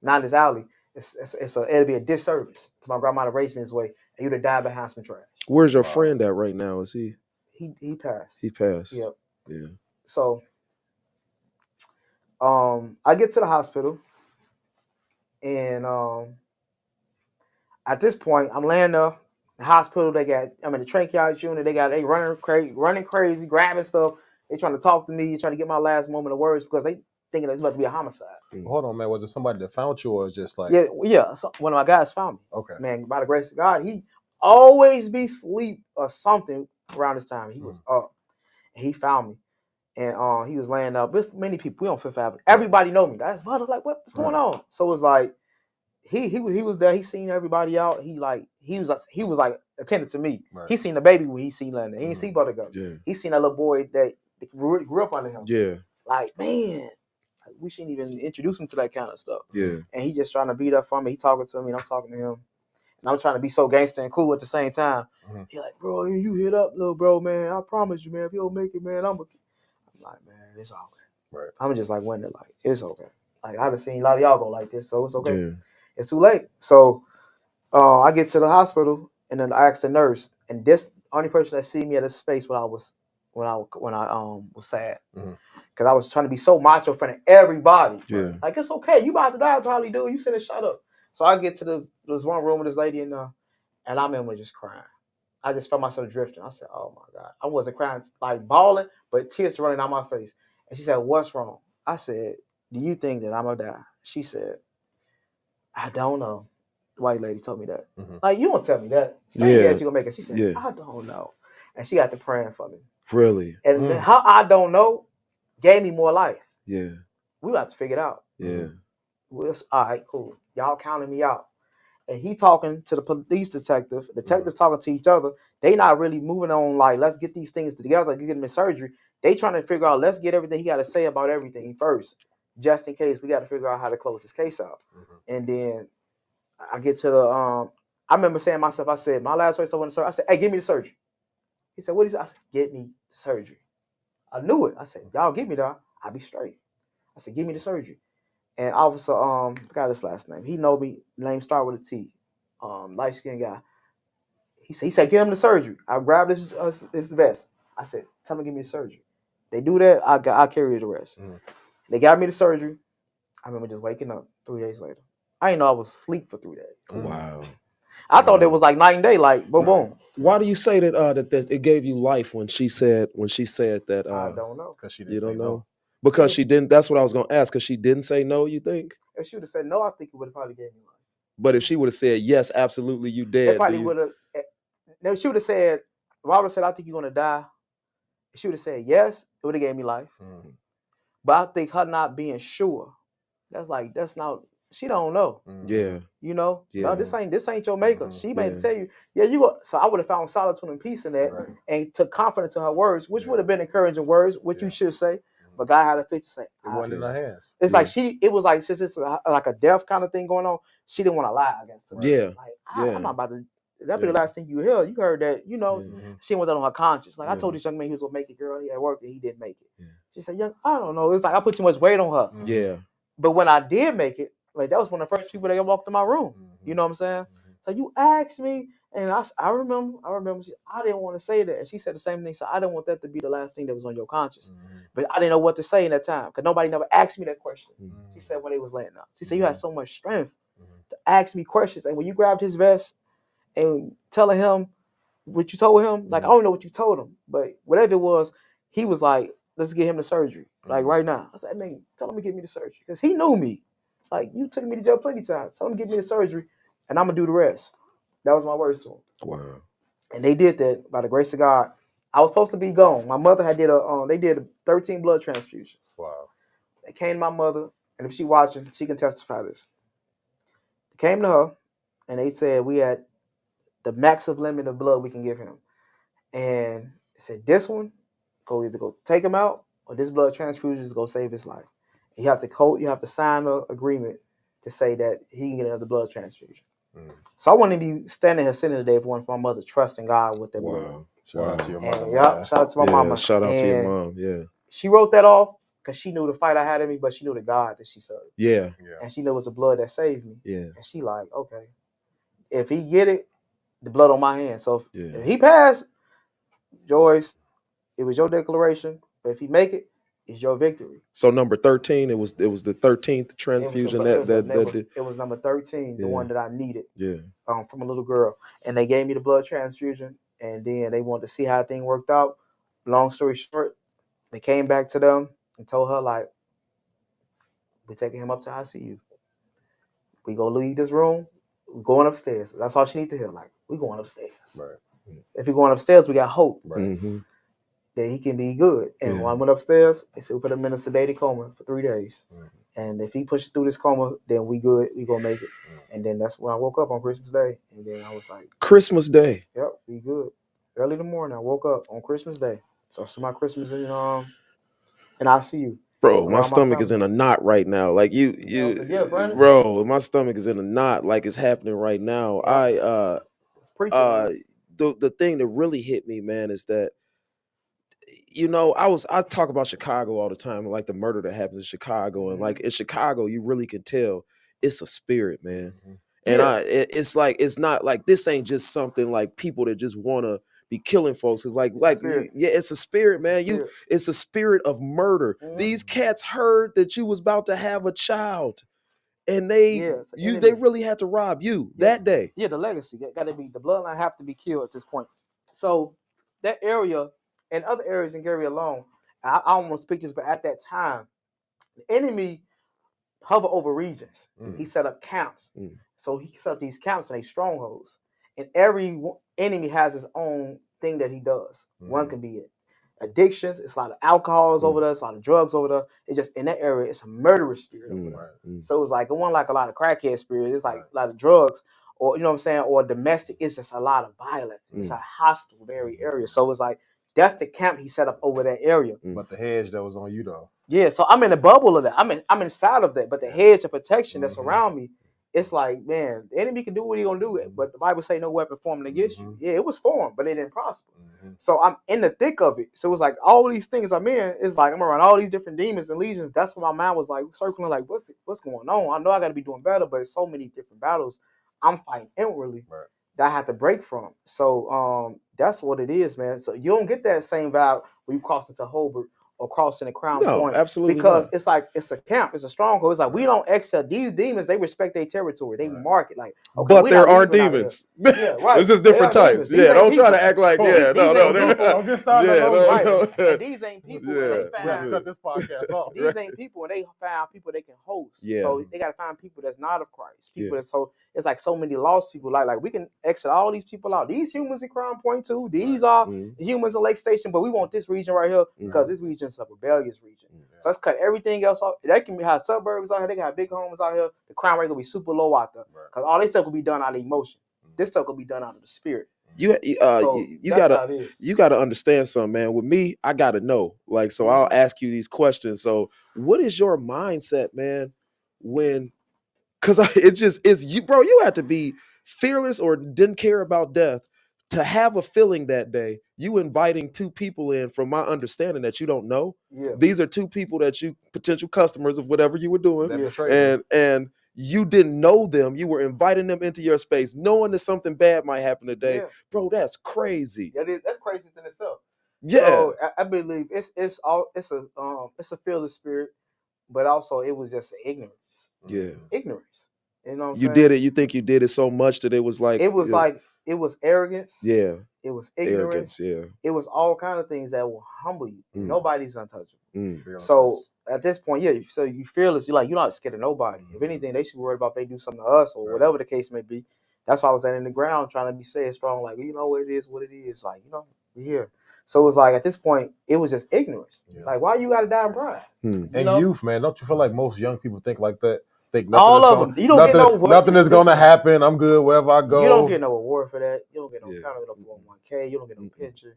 Not in this alley. It'll be a disservice to my grandma to raise me this way, and you'd have died behind some trash. Where's your friend at right now? Is he? He passed. He passed. Yep. Yeah. So, I get to the hospital, and at this point, I'm laying there. The hospital, I'm in the tracheostomy unit. They running crazy, grabbing stuff. They trying to talk to me, trying to get my last moment of words because they thinking it's about to be a homicide. Hold on, man. Was it somebody that found you, or just like? Yeah. So one of my guys found me. Okay. Man, by the grace of God, he always be asleep or something around this time. He was up, and he found me. and he was laying up. There's many people. We on Fifth Avenue. Everybody know me. That's Butta. Like, what's going on? So it's like he was there. He seen everybody out. He was like attended to me. Right. He seen the baby when he seen London. He didn't see Butta go. Yeah. He seen that little boy that grew up under him. Yeah. Like, man, we shouldn't even introduce him to that kind of stuff. Yeah. And he just trying to be there for me. He talking to me, and I'm talking to him. And I'm trying to be so gangster and cool at the same time. Mm-hmm. He like, bro, you hit up, little bro, man. I promise you, man. If you don't make it, man, I'm like, man, it's all okay. Right. I'm just like, wonder, like, it's okay. Like, I've seen a lot of y'all go like this, so it's okay. Yeah. It's too late. So I get to the hospital, and then I asked the nurse, and this only person that see me at a space when I was sad. Mm-hmm. Cause I was trying to be so macho in front of everybody. Yeah. Like, it's okay. You about to die, probably, dude. You sitting shut up. So I get to this one room with this lady in there, and I remember just crying. I just felt myself drifting. I said, oh my God. I wasn't crying, like bawling, but tears running down my face. And she said, what's wrong? I said, do you think that I'm going to die? She said, I don't know. The white lady told me that. Mm-hmm. Like, you don't tell me that. Say yes, you're going to make it. She said, Yeah. I don't know. And she got to praying for me. Really? And how I don't know gave me more life. Yeah. We got to figure it out. Yeah. Well, all right, cool. Y'all counting me out. And he talking to the police detective talking to each other. They not really moving on like, let's get these things together, get him in surgery. They trying to figure out, let's get everything he got to say about everything first, just in case we got to figure out how to close this case out. Mm-hmm. And then I get to the, I remember saying to myself, I said, my last race I went to surgery. I said, hey, give me the surgery. He said, what is it? I said, get me the surgery. I knew it. I said, y'all give me that, I'll be straight. I said, give me the surgery. And officer, I forgot his last name. He know me. Name start with a T. Light skinned guy. He said, get him the surgery. I grabbed his vest. I said, tell him to give me the surgery. They do that, I carry the rest. Mm. They got me the surgery. I remember just waking up 3 days later. I didn't know I was asleep for 3 days. Wow. I thought it was like night and day, like boom, boom. Why do you say that that it gave you life when she said that? I don't know. Because she didn't you don't say know. No. Because she didn't. That's what I was going to ask. Because she didn't say no. You think? If she would have said no, I think it would have probably gave me life. But if she would have said yes, absolutely, you dead. They probably would have. If she would have said, if I would have said, I think you're gonna die. If she would have said yes, it would have gave me life. Mm-hmm. But I think her not being sure, that's not. She don't know. Yeah. You know. Yeah. No, this ain't your maker. Mm-hmm. She may tell you, yeah, you go. So I would have found solitude and peace in that, right. And took confidence in her words, which would have been encouraging words, which you should say. But God had a fix to say. It wasn't in her hands. It's like it was like, since it's like a death kind of thing going on, she didn't want to lie against her. Yeah. Like, I'm not about to, that'd be the last thing you hear. You heard that, you know, she didn't want that on her conscience. Like, I told this young man he was going to make it, girl. He had work and he didn't make it. Yeah. She said, yeah, I don't know. It's like I put too much weight on her. Yeah. But when I did make it, like, that was one of the first people that walked in my room. You know what I'm saying? So you asked me, and I remember, I didn't want to say that. And she said the same thing. So I didn't want that to be the last thing that was on your conscience. But I didn't know what to say in that time because nobody never asked me that question. She said when they was laying out. She said, you had so much strength to ask me questions. And when you grabbed his vest and telling him what you told him, like, I don't know what you told him, but whatever it was, he was like, let's get him the surgery. Like right now. I said, man, tell him to give me the surgery. Because he knew me. Like, you took me to jail plenty of times. Tell him to give me the surgery and I'm going to do the rest. That was my words to him. Wow. And they did that by the grace of God. I was supposed to be gone. My mother they did 13 blood transfusions. Wow. They came to my mother, and if she watching, she can testify this. They came to her, and they said we had the maximum limit of blood we can give him. And they said, this one, either go take him out, or this blood transfusion is going to save his life. And you have to sign an agreement to say that he can get another blood transfusion. So I wouldn't be standing here sitting today if it wasn't for my mother trusting God with that blood. Shout out to your mother. Shout out to my mama. Shout out to your mom. Yeah. She wrote that off because she knew the fight I had in me, but she knew the God that she served. Yeah. And she knew it was the blood that saved me. Yeah. And she like, okay, if he get it, the blood on my hands. So if he passed, Joyce, it was your declaration. But if he make it, it's your victory. So number 13, it was the 13th transfusion it was number 13, the one that I needed. Yeah. From a little girl, and they gave me the blood transfusion, and then they wanted to see how thing worked out. Long story short, they came back to them and told her like, we're taking him up to ICU. We gonna leave this room. We're going upstairs. That's all she needs to hear. Like, we're going upstairs. Right. If you're going upstairs, we got hope. Right. Mm-hmm. that he can be good. And when I went upstairs, they said we put him in a sedated coma for 3 days. And if he pushes through this coma, then we good. We gonna make it. And then that's when I woke up on Christmas Day. And then I was like, Christmas Day. Yep, we good. Early in the morning, I woke up on Christmas Day. So it's my Christmas and I see you. Bro, my stomach is in a knot right now. Like bro, my stomach is in a knot. Like it's happening right now. Yep. The thing that really hit me, man, is that I talk about Chicago all the time, like the murder that happens in Chicago, and like in Chicago, you really can tell it's a spirit, man. And it's like it's not like this ain't just something like people that just want to be killing folks. Cause it's a spirit, man. It's a spirit of murder. These cats heard that you was about to have a child, and they really had to rob you that day. Yeah, the legacy got to be the bloodline have to be killed at this point. So that area and other areas in Gary alone, I don't want to speak this, but at that time, the enemy hover over regions. He set up camps. So he set up these camps and these strongholds. And every enemy has his own thing that he does. One can be addictions. It's a lot of alcohols over there. It's a lot of drugs over there. It's just in that area, it's a murderous spirit over there. So it's like it wasn't like a lot of crackhead spirit. It's like a lot of drugs, or you know what I'm saying, or domestic. It's just a lot of violence. It's a hostile, very area. So it's like that's the camp he set up over that area. But the hedge that was on you though. Yeah, so I'm in the bubble of that. I'm inside of that. But the hedge of protection that's around me, it's like, man, the enemy can do what he gonna do. But the Bible say no weapon formed against you. Yeah, it was formed, but it didn't prosper. So I'm in the thick of it. So it's like all these things I'm in, it's like I'm around all these different demons and legions. That's what my mind was like circling, like, what's going on? I know I gotta be doing better, but it's so many different battles I'm fighting inwardly that I have to break from. So that's what it is, man. So you don't get that same vibe when you cross into Holbrook or crossing the Crown Point. Absolutely because not. it's like it's a camp, it's a stronghold. It's like we don't accept these demons, they respect their territory. They mark it like but there are demons. Yeah, right. It's just different types. Yeah, don't try to act like Don't get started. And these ain't people and they find cut this podcast off. These ain't people and they find people they can host. So they gotta find people that's not of Christ. People that so it's like so many lost people. Like we can exit all these people out. These humans in Crown Point too. These are humans in Lake Station, but we want this region right here because this region is a rebellious region. So let's cut everything else off. They can have suburbs out here. They can have big homes out here. The crime rate gonna be super low out there because all this stuff will be done out of emotion. This stuff will be done out of the spirit. You gotta understand something, man. With me, I gotta know. Like, so I'll ask you these questions. So, what is your mindset, man? Because it just is you, bro. You had to be fearless or didn't care about death to have a feeling that day. You inviting two people in, from my understanding, that you don't know. These are two people that you potential customers of whatever you were doing, and you didn't know them. You were inviting them into your space, knowing that something bad might happen today. Bro, that's crazy. That's crazy in itself. Yeah, so I believe it's a fearless spirit, but also it was just ignorance. Ignorance. You know what I'm saying? You did it. You think you did it so much that it was like it was arrogance. Yeah. It was ignorance. It was all kinds of things that will humble you. Nobody's untouchable. So at this point, so you fearless. You're not scared of nobody. If anything, they should worry about if they do something to us or whatever the case may be. That's why I was in the ground trying to be staying strong. Like, you know, it is what it is. Like, you know, we're here. So it was like at this point, it was just ignorance. Like, why you got to die in pride? And youth, man, don't you feel like most young people think like that? Think all of them. You don't get no nothing is gonna happen. I'm good wherever I go. You don't get no award for that. You don't get no kind of 401k. You don't get no pension.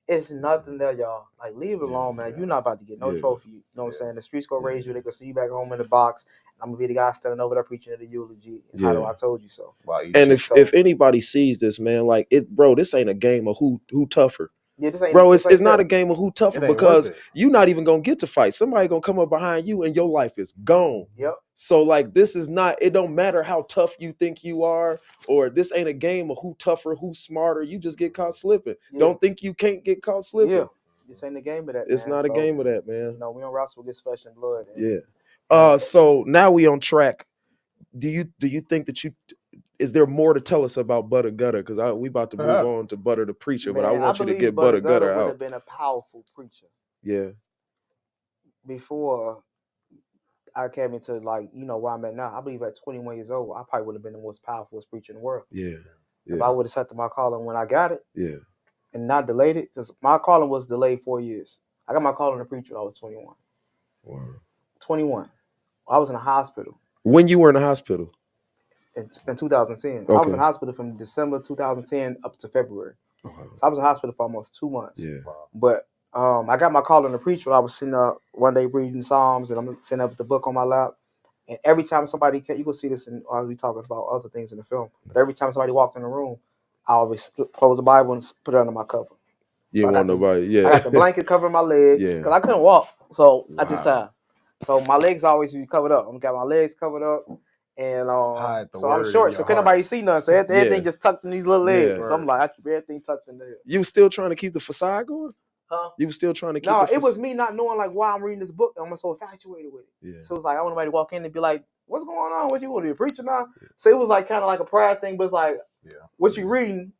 It's nothing there, y'all. Like, leave it alone, man. You're not about to get no trophy. You know what I'm saying? The streets gonna raise you. They gonna see you back home in the box. I'm gonna be the guy standing over there preaching the eulogy. Entitled, I told you so. And if anybody sees this, man, like bro, this ain't a game of who tougher. It's not a game of who tougher, because you're not even gonna get to fight. Somebody gonna come up behind you and your life is gone. So like, this is not, it don't matter how tough you think you are, or this ain't a game of who tougher, who's smarter. You just get caught slipping. Don't think you can't get caught slipping. This ain't a game of that. It's not a game of that, man. You know, we don't wrestle against flesh and blood. So now we on track. Do you think that is there more to tell us about Butta Gutter? Because we about to move on to Butta the Preacher, but I want you to get Butta Gutter out. Would have been a powerful preacher. Before I came into, like, you know, where I'm at now, I believe at 21 years old, I probably would have been the most powerful preacher in the world. If I would have set to my calling when I got it, and not delayed it because my calling was delayed 4 years. I got my calling to preach when I was 21. Wow. 21. I was in a hospital. When you were in the hospital? In 2010. Okay. I was in the hospital from December 2010 up to February. So I was in the hospital for almost 2 months. Yeah. But I got my calling to preach when I was sitting up one day reading Psalms, and I'm sitting up with the book on my lap. And every time somebody came, you can see this in we talk about other things in the film. But every time somebody walked in the room, I always close the Bible and put it under my cover. You didn't want nobody. Yeah. I got the blanket covering my legs because I couldn't walk. So at this time, so my legs always be covered up. I got my legs covered up, and so I'm short, so couldn't nobody see nothing. So everything just tucked in these little legs. Yeah. So I'm like, I keep everything tucked in there. You still trying to keep the facade going? Huh? You were still trying to keep No, it was me not knowing like why I'm reading this book. I'm so infatuated with it. Yeah. So it's like I want nobody to walk in and be like, "What's going on? What you want to be a preacher now?" Yeah. So it was like kind of like a pride thing, but it's like, what you reading?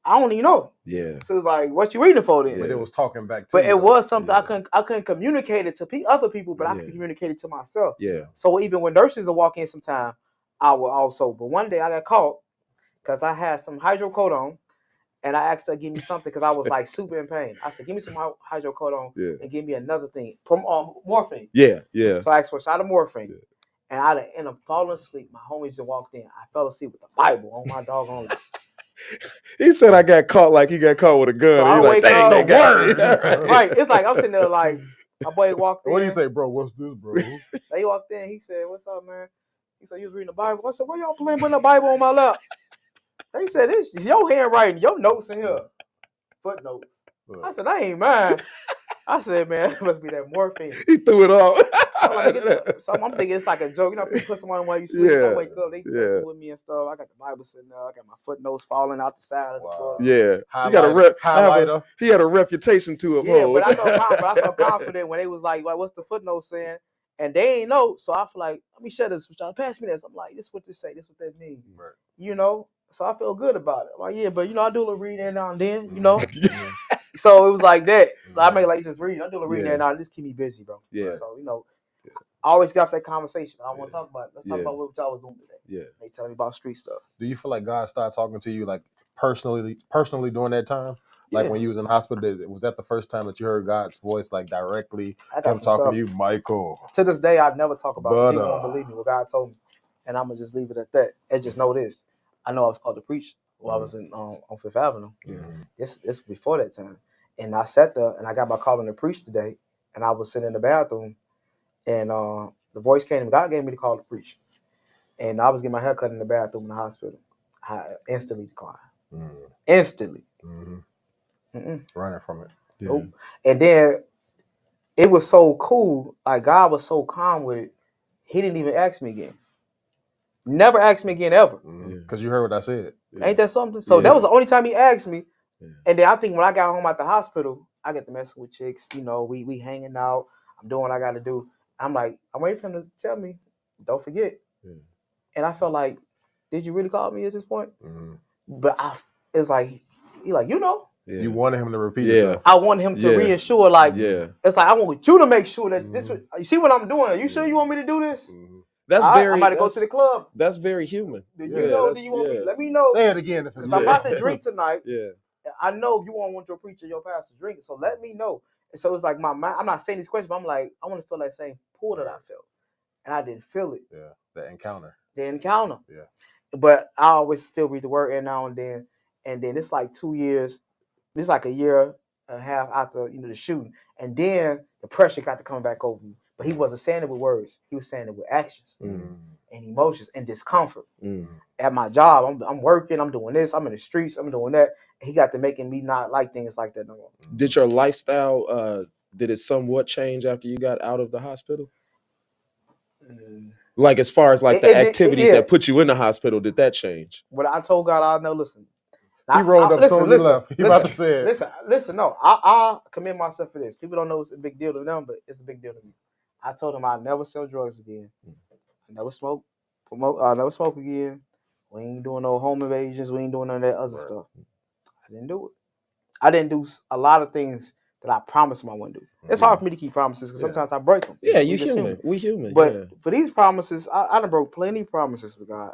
I don't even know. Yeah. So it's like, what you reading for then? But it was talking back to but you. But it was something I couldn't communicate it to other people, but I could communicate it to myself. Yeah. So even when nurses will walk in sometime, I will also. But one day I got caught because I had some hydrocodone, and I asked her to give me something because I was like super in pain. I said, give me some hydrocodone and give me another thing. Morphine. Yeah, yeah. So I asked for a shot of morphine. Yeah. And I ended up falling asleep. My homies just walked in. I fell asleep with the Bible on my doggone lap. He said I got caught like he got caught with a gun. So I like, wake up, right. It's like I'm sitting there like my boy walked in. What do you say, bro? What's this, bro? He walked in. He said, "What's up, man?" He said, "You was reading the Bible." I said, "Why y'all putting the Bible on my lap?" They said, "This is your handwriting, your notes in here, footnotes." I said, "I ain't mine." I said, "Man, it must be that morphine." He threw it off. I'm thinking it's like a joke. You know, people put someone while you sleep. So I wake up, they messing with me and stuff. I got the Bible sitting there. I got my footnotes falling out the side of the book. Yeah, he had a reputation to uphold. Yeah, but I felt confident when they was like, "What's the footnote saying?" And they ain't know, so I feel like, let me share this with y'all. Pass me this. I'm like, this is what this say. This is what that mean. Right. You know, so I feel good about it. I'm like, yeah, but I do a little reading now and then. You know. So it was like that. I make like just reading. I do a reading there now. Just keep me busy, bro. Yeah. So I always get off that conversation. I don't want to talk about it. Let's talk about what y'all was doing today. Yeah. They tell me about street stuff. Do you feel like God started talking to you like personally during that time? Like when you was in the hospital, was that the first time that you heard God's voice like directly? Him talking to you, Michael. To this day, I'd never talk about it. People won't believe me what God told me, and I'm gonna just leave it at that. And just know this: I know I was called to preach while I was on Fifth Avenue. This before that time, and I sat there and I got my calling to preach today, and I was sitting in the bathroom, and the voice came to me. God gave me the call to preach, and I was getting my hair cut in the bathroom in the hospital. I instantly declined. Instantly. Running from it. Yeah. Nope. And then it was so cool. Like God was so calm with it. He didn't even ask me again. Never asked me again ever. Because you heard what I said. Yeah. Ain't that something? So that was the only time he asked me. Yeah. And then I think when I got home at the hospital, I get to messing with chicks. We hanging out. I'm doing what I got to do. I'm like, I'm waiting for him to tell me, don't forget. Yeah. And I felt like, did you really call me at this point? But it's like, he like, Yeah. You wanted him to repeat himself. I want him to reassure, it's like I want you to make sure that this. You see what I'm doing? Are you sure you want me to do this? That's I'm about to go to the club. That's very human. Do you know? Do you want me? Let me know. Say it again if it's. I'm about to drink tonight. Yeah. I know you won't want your preacher, your pastor drinking, so let me know. And so it's like my mind. I'm not saying these questions, but I'm like, I want to feel that same pull that I felt, and I didn't feel it. Yeah. The encounter. Yeah. But I always still read the word every now and then it's like 2 years. It's like a year and a half after the shooting, and then the pressure got to come back over me. But he wasn't saying it with words; he was saying it with actions and emotions and discomfort. At my job, I'm working, I'm doing this, I'm in the streets, I'm doing that. And he got to making me not like things like that no more. Did your lifestyle did it somewhat change after you got out of the hospital? Like as far as like the activities that put you in the hospital, did that change? But I told God, I know. Listen. He rolled up as soon as he left. He about to say it. Listen, no. I commend myself for this. People don't know it's a big deal to them, but it's a big deal to me. I told him I'd never sell drugs again. I never smoke again. We ain't doing no home invasions. We ain't doing none of that other stuff. I didn't do it. I didn't do a lot of things that I promised him I wouldn't do. It's hard for me to keep promises because sometimes I break them. Yeah, you human. We human. But for these promises, I done broke plenty of promises with God.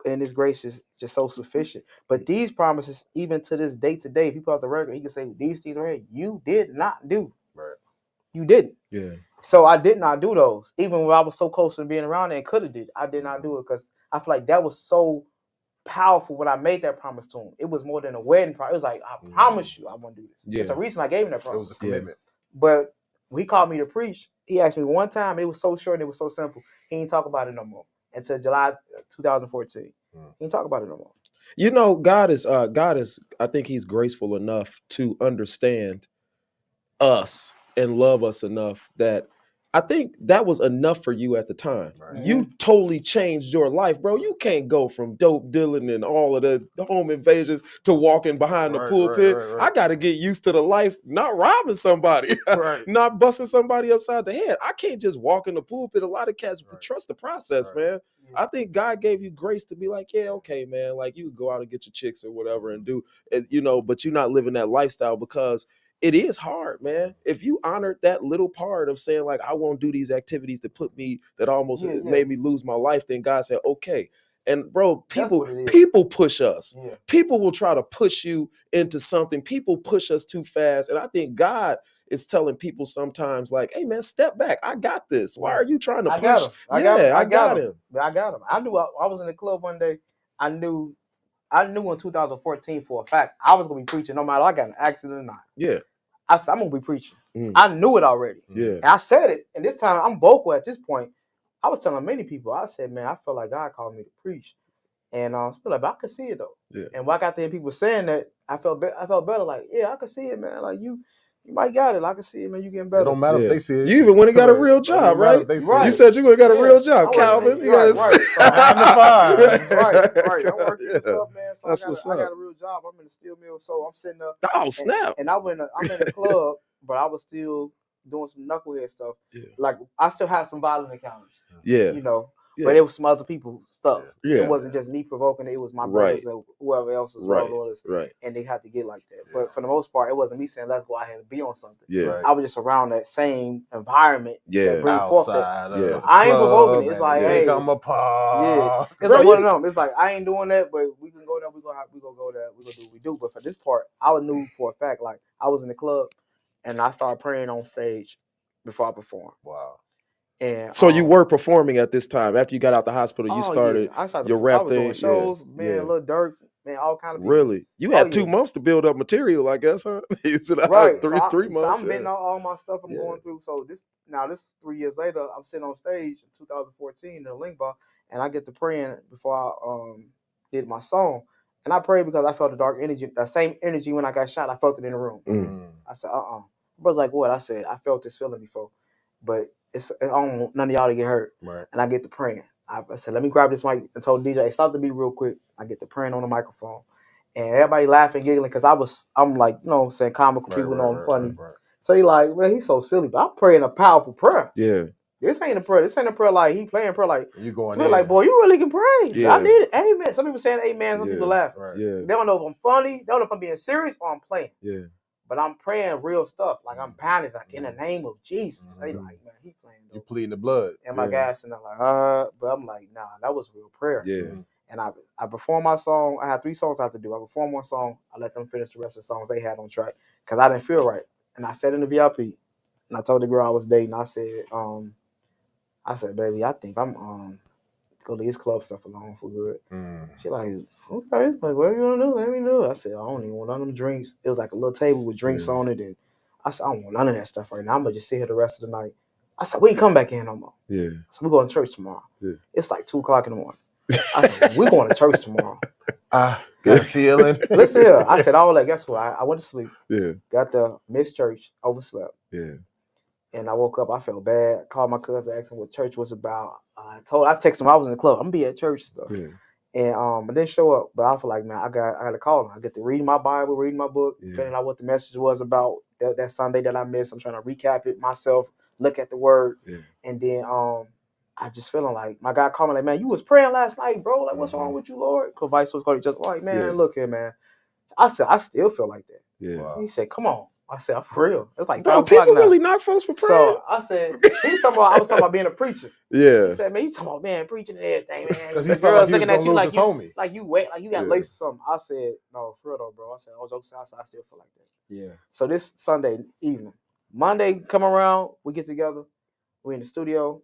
and His grace is just so sufficient. But these promises, even to this day today, if you put out the record, He can say these things right here, you did not do. Right. You didn't. Yeah. So I did not do those. Even when I was so close to being around it and could have did, I did not do it because I feel like that was so powerful when I made that promise to Him. It was more than a wedding promise. It was like, I promise you I won't do this. Yeah. It's a reason I gave Him that promise. It was a commitment. But when He called me to preach, He asked me one time, it was so short and it was so simple. He didn't talk about it no more until July 2014. He didn't talk about it no more. You know, God is, I think He's graceful enough to understand us and love us enough that I think that was enough for you at the time. Right. You totally changed your life, bro. You can't go from dope dealing and all of the home invasions to walking behind the pulpit. Right. I got to get used to the life, not robbing somebody, not busting somebody upside the head. I can't just walk in the pulpit. A lot of cats trust the process, man. Yeah. I think God gave you grace to be like, yeah, okay, man. Like you go out and get your chicks or whatever and do, you know, but you're not living that lifestyle because it is hard, man. If you honored that little part of saying like, I won't do these activities that almost made me lose my life, then God said, okay. And bro, people push us. Yeah. People will try to push you into something. People push us too fast. And I think God is telling people sometimes like, hey man, step back. I got this. Why are you trying to push? I got him. I knew I was in the club one day. I knew in 2014 for a fact I was gonna be preaching no matter I got an accident or not. Yeah. I said I'm gonna be preaching. I knew it already. Yeah. And I said it, and this time I'm vocal at this point. I was telling many people, I said, man, I felt like God called me to preach. And I feel like, but I could see it though. Yeah. And when I got there, people saying that, I felt better. Like, yeah, I could see it, man. Like you might got it. I can see it, man. You getting better. It don't matter if they see it. You even went and got a real job, right? You said you would have got a real job, Calvin. Right. So right. I'm working and stuff, man. So that's what's up. I got a real job. I'm in the steel mill, so I'm sitting up. Oh, snap. And I'm in the club, but I was still doing some knucklehead stuff. Yeah. Like I still had some violent encounters. Yeah. You know. Yeah. But it was some other people's stuff. Yeah. It wasn't just me provoking it. It was my brothers and whoever else was all this. Right. And they had to get like that. But for the most part, it wasn't me saying, let's go out here and be on something. Yeah. I was just around that same environment. Yeah. Outside. I ain't provoking it. It's like, hey. I'm a yeah. It's like one of them. It's like, I ain't doing that, but we can go there. We gonna go there. We gonna do what we do. But for this part, I knew for a fact, like, I was in the club and I started praying on stage before I performed. Wow. And so you were performing at this time after you got out the hospital. You started your rap thing. Doing shows, man, Lil Durk, man, all kind of people. Really, you had 2 months to build up material, I guess, huh? Right, 3 months. So I'm betting all my stuff I'm going through. So this 3 years later, I'm sitting on stage in 2014 in the Link Bar, and I get to praying before I did my song, and I prayed because I felt the dark energy, that same energy when I got shot. I felt it in the room. I said, I was like, what? I said, I felt this feeling before, but I don't want none of y'all to get hurt. Right. And I get to praying. I said, let me grab this mic and told DJ, hey, stop the beat real quick. I get to praying on the microphone. And everybody laughing, giggling, because I'm like, you know what I'm saying, comical people know I'm funny. Right. So he like, man, he's so silly. But I'm praying a powerful prayer. Yeah. This ain't a prayer. This ain't a prayer like he playing prayer like, you going in. Like, boy, you really can pray. Yeah. I need it. Amen. Some people saying amen, some people laughing. Right. Yeah. They don't know if I'm funny. They don't know if I'm being serious or I'm playing. Yeah. But I'm praying real stuff. Like I'm pounding like in the name of Jesus. They like, man, he playing. You pleading the blood. And my guys and I'm like, but I'm like, nah, that was real prayer. Yeah. And I performed my song. I had 3 songs I had to do. I performed one song. I let them finish the rest of the songs they had on track because I didn't feel right. And I sat in the VIP and I told the girl I was dating. I said, baby, I think I'm go leave this club stuff alone for good. She like, okay, like, what do you want to do? Let me do it. I said, I don't even want none of them drinks. It was like a little table with drinks on it. And I said, I don't want none of that stuff right now. I'm going to just sit here the rest of the night. I said, we ain't come back in no more. Yeah. So we're going to church tomorrow. Yeah. It's like 2:00 in the morning. I said, we're going to church tomorrow. Good feeling. Listen here. I said, all that. Guess what? I went to sleep. Yeah. Got the missed church, overslept. Yeah. And I woke up, I felt bad. Called my cousin, asked him what church was about. I texted him I was in the club. I'm gonna be at church and stuff. Yeah. And I didn't show up. But I feel like, man, I got to call him. I get to read my Bible, reading my book, figuring out what the message was about that Sunday that I missed. I'm trying to recap it myself, look at the word. Yeah. And then I just feeling like my guy called me like, man, you was praying last night, bro. Like, what's wrong with you, Lord? Because Vice was going to just like, man, look here, man. I said, I still feel like that. Yeah. Wow. He said, come on. I said, for real. It's like bro, 5 o'clock people now. really knock folks for praying. So I said, I was talking about being a preacher. Yeah. He said, man, you talking about being preaching and everything, man. Because he felt like he was going to lose his homie. Like you wet, like you got lace or something. I said, no, for real though, bro. I said, I still feel like that. Yeah. So this Sunday evening, Monday come around, we get together, we in the studio.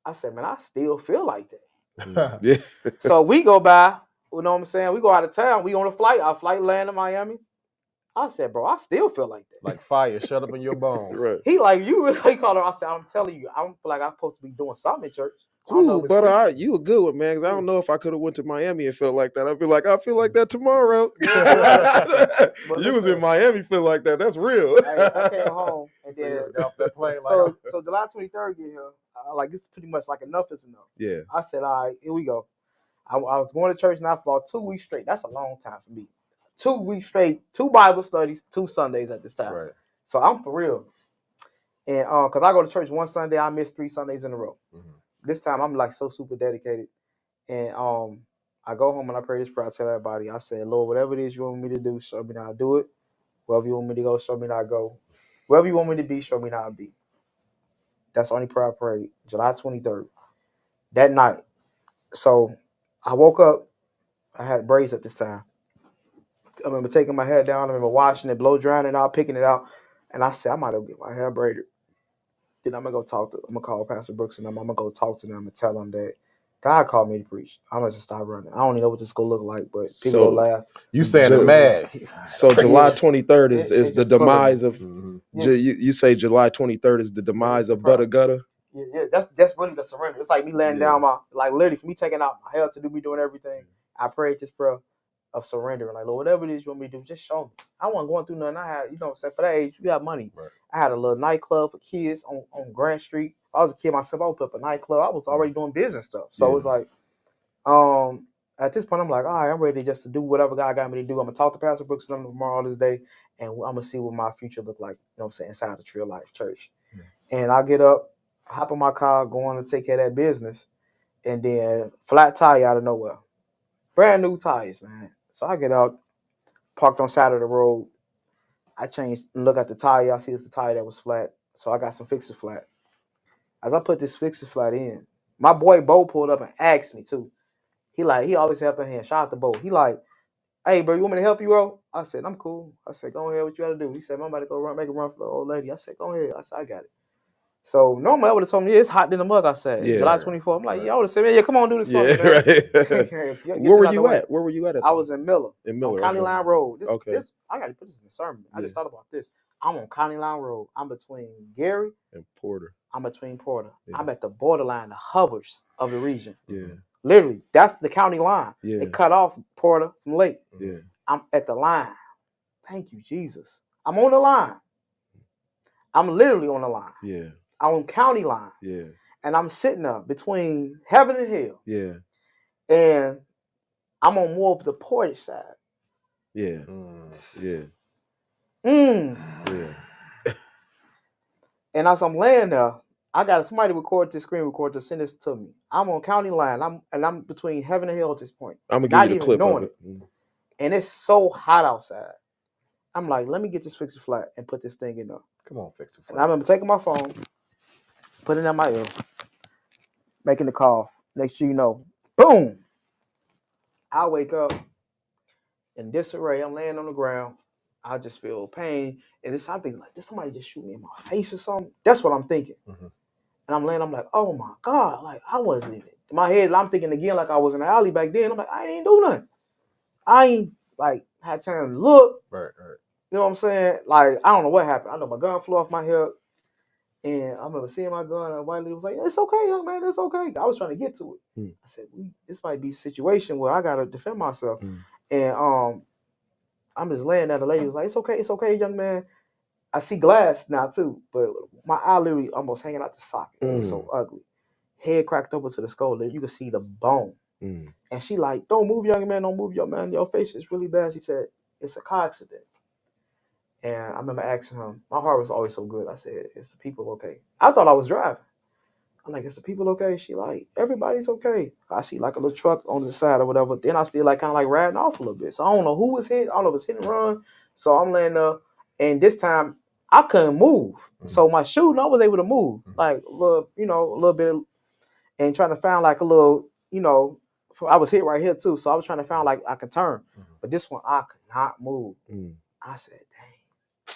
I said, man, I still feel like that. Yeah. So we go by, you know what I'm saying? We go out of town. We on a flight. Our flight land in Miami. I said, bro, I still feel like that. Like fire shut up in your bones. Right. He like, you really call her. I said, I'm telling you, I don't feel like I'm supposed to be doing something in church. Cool, but you a good one, man, because I don't know if I could have went to Miami and felt like that. I'd be like, I feel like that tomorrow. You was in Miami feel like that. That's real. I came home and then got off that plane. So July 23rd get here. Like, it's pretty much like enough is enough. Yeah. I said, all right, here we go. I was going to church now for about 2 weeks straight. That's a long time for me. 2 weeks straight, 2 Bible studies, 2 Sundays at this time. Right. So I'm for real. And because I go to church one Sunday, I miss 3 Sundays in a row. Mm-hmm. This time I'm like so super dedicated. And I go home and I pray this prayer. I tell everybody, I said, Lord, whatever it is you want me to do, show me how I do it. Wherever you want me to go, show me how I go. Wherever you want me to be, show me how I be. That's the only prayer I prayed. July 23rd. That night. So I woke up. I had braids at this time. I remember taking my hair down. I remember washing it, blow drying it out, picking it out. And I said, I might have get my hair braided. Then I'm going to call Pastor Brooks and I'm going to go talk to them and tell them that God called me to preach. I'm going to stop running. I don't even know what this is going to look like, but people will laugh. You saying it mad. So July 23rd is the demise of, you say July 23rd is the demise of Butta Gutta? Yeah, that's really the surrender. It's like me laying down literally for me taking out my hair to do me doing everything. I prayed this prayer of surrender. Like, Lord, whatever it is you want me to do, just show me. I wasn't going through nothing. I had, for that age, you got money. Right. I had a little nightclub for kids on Grant Street. I was a kid myself. I would put up a nightclub. I was already doing business stuff. So it was like, at this point, I'm like, all right, I'm ready just to do whatever God got me to do. I'm going to talk to Pastor Brooks and them tomorrow this day, and I'm going to see what my future look like, inside the Tree of Life Church. And I get up, hop in my car, going to take care of that business, and then flat tire out of nowhere. Brand new tires, man. So I get out, parked on side of the road. I changed and look at the tire. I see it's the tire that was flat. So I got some Fix-It Flat. As I put this Fix-It Flat in, my boy Bo pulled up and asked me too. He always help a hand. Shout out to Bo. He like, hey, bro, you want me to help you out? I said, I'm cool. I said, go ahead, what you got to do? He said, I'm about to go make a run for the old lady. I said, go ahead. I said, I got it. So normally I would have told him, it's hot in the mug. I said, July 24th. I'm like, I would have said, man, come on, do this for me, man. Right. Where were you at? Where were you at? I was in Miller. In Miller, on County Line Road. Okay. I got to put this in the sermon. I just thought about this. I'm on County Line Road. I'm between Gary and Porter. I'm between Porter. Yeah. I'm at the borderline, the hovers of the region. Yeah. Literally, that's the county line. Yeah. It cut off Porter from Lake. Yeah. I'm at the line. Thank you, Jesus. I'm on the line. I'm literally on the line. Yeah. I'm on county line. Yeah. And I'm sitting up between heaven and hell. Yeah. And I'm on more of the Portage side. Yeah. Yeah. Yeah. And as I'm laying there, I got somebody record this screen record to send this to me. I'm on county line. I'm between heaven and hell at this point. I'm gonna give you the clip of it. And it's so hot outside. I'm like, let me get this Fix-It Flat and put this thing in there. Come on, Fix-It Flat. And I remember taking my phone, putting it in my ear, making the call. Next thing you know, boom. I wake up in disarray. I'm laying on the ground. I just feel pain. And it's something like, did somebody just shoot me in my face or something? That's what I'm thinking. Mm-hmm. And I'm laying, I'm like, oh my God. Like, I wasn't even. In my head, I'm thinking again like I was in the alley back then. I'm like, I ain't do nothing. I ain't, like, had time to look. Right. You know what I'm saying? Like, I don't know what happened. I know my gun flew off my hip. And I remember seeing my gun, and a white lady was like, it's okay, young man, it's okay. I was trying to get to it. I said, this might be a situation where I got to defend myself. And I'm just laying there. The lady was like, it's okay, young man. I see glass now, too. But my eye literally almost hanging out the socket. It was so ugly. Head cracked over to the skull. You could see the bone. And she like, don't move, young man, don't move, young man. Your face is really bad. She said, it's a car accident. And I remember asking him, my heart was always so good. I said, is the people okay? I thought I was driving. I'm like, is the people okay? She like, everybody's okay. I see like a little truck on the side or whatever. Then I still like kind of like riding off a little bit. So I don't know who was hit. I don't know if it's hit and run. So I'm laying there And this time I couldn't move. So my shooting, I was able to move like a little bit, and trying to find like a little, I was hit right here too. So I was trying to find like I could turn, but this one I could not move. I said, dang.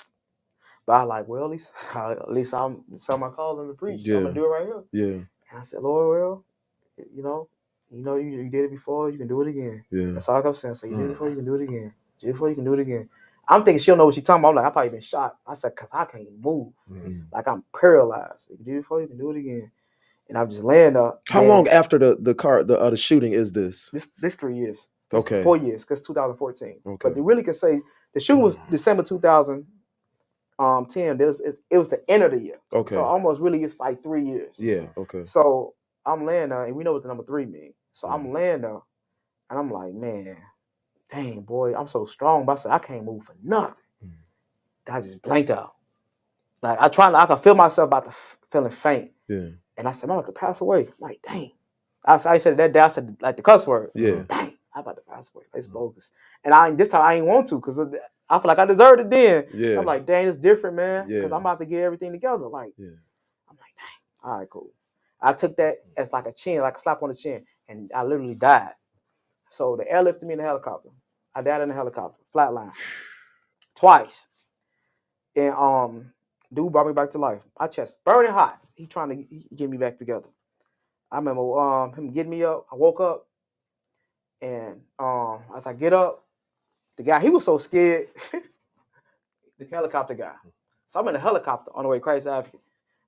But I like, well, at least I'm something I call them to preach. I'm gonna do it right here. Yeah. And I said, Lord, well, you did it before, you can do it again. Yeah. That's all I kept saying. So you did it before, you can do it again. You did it before, you can do it again. I'm thinking she'll know what she's talking about. I'm like, I probably been shot. I said, cause I can't move. Like I'm paralyzed. You did it before, you can do it again. And I'm just laying up. How long after the shooting is this? This 3 years. Okay. 4 years, because 2014. Okay. But you really could say the shooting was December 2010. It was the end of the year. Okay. So almost really it's like 3 years. Yeah. Okay. So I'm laying there, and we know what the number 3 means. So I'm laying there, and I'm like, man, dang boy, I'm so strong. But I said I can't move for nothing. I just blanked out. Like I could feel myself about to feeling faint. Yeah. And I said, I'm about to pass away. I'm like, dang. I said that day, I said like the cuss word. Yeah. Said, dang, I'm about to pass away. It's bogus. And this time I ain't want to, because I feel like I deserved it then. Yeah. I'm like, dang, it's different, man. Because I'm about to get everything together. Like, I'm like, dang, all right, cool. I took that as like a slap on the chin, and I literally died. So the airlifted me in the helicopter. I died in the helicopter, flatline, twice. And dude brought me back to life. My chest burning hot. He trying to get me back together. I remember him getting me up. I woke up, and as I get up, the guy, he was so scared. The helicopter guy. So I'm in the helicopter on the way to Christ Advocate.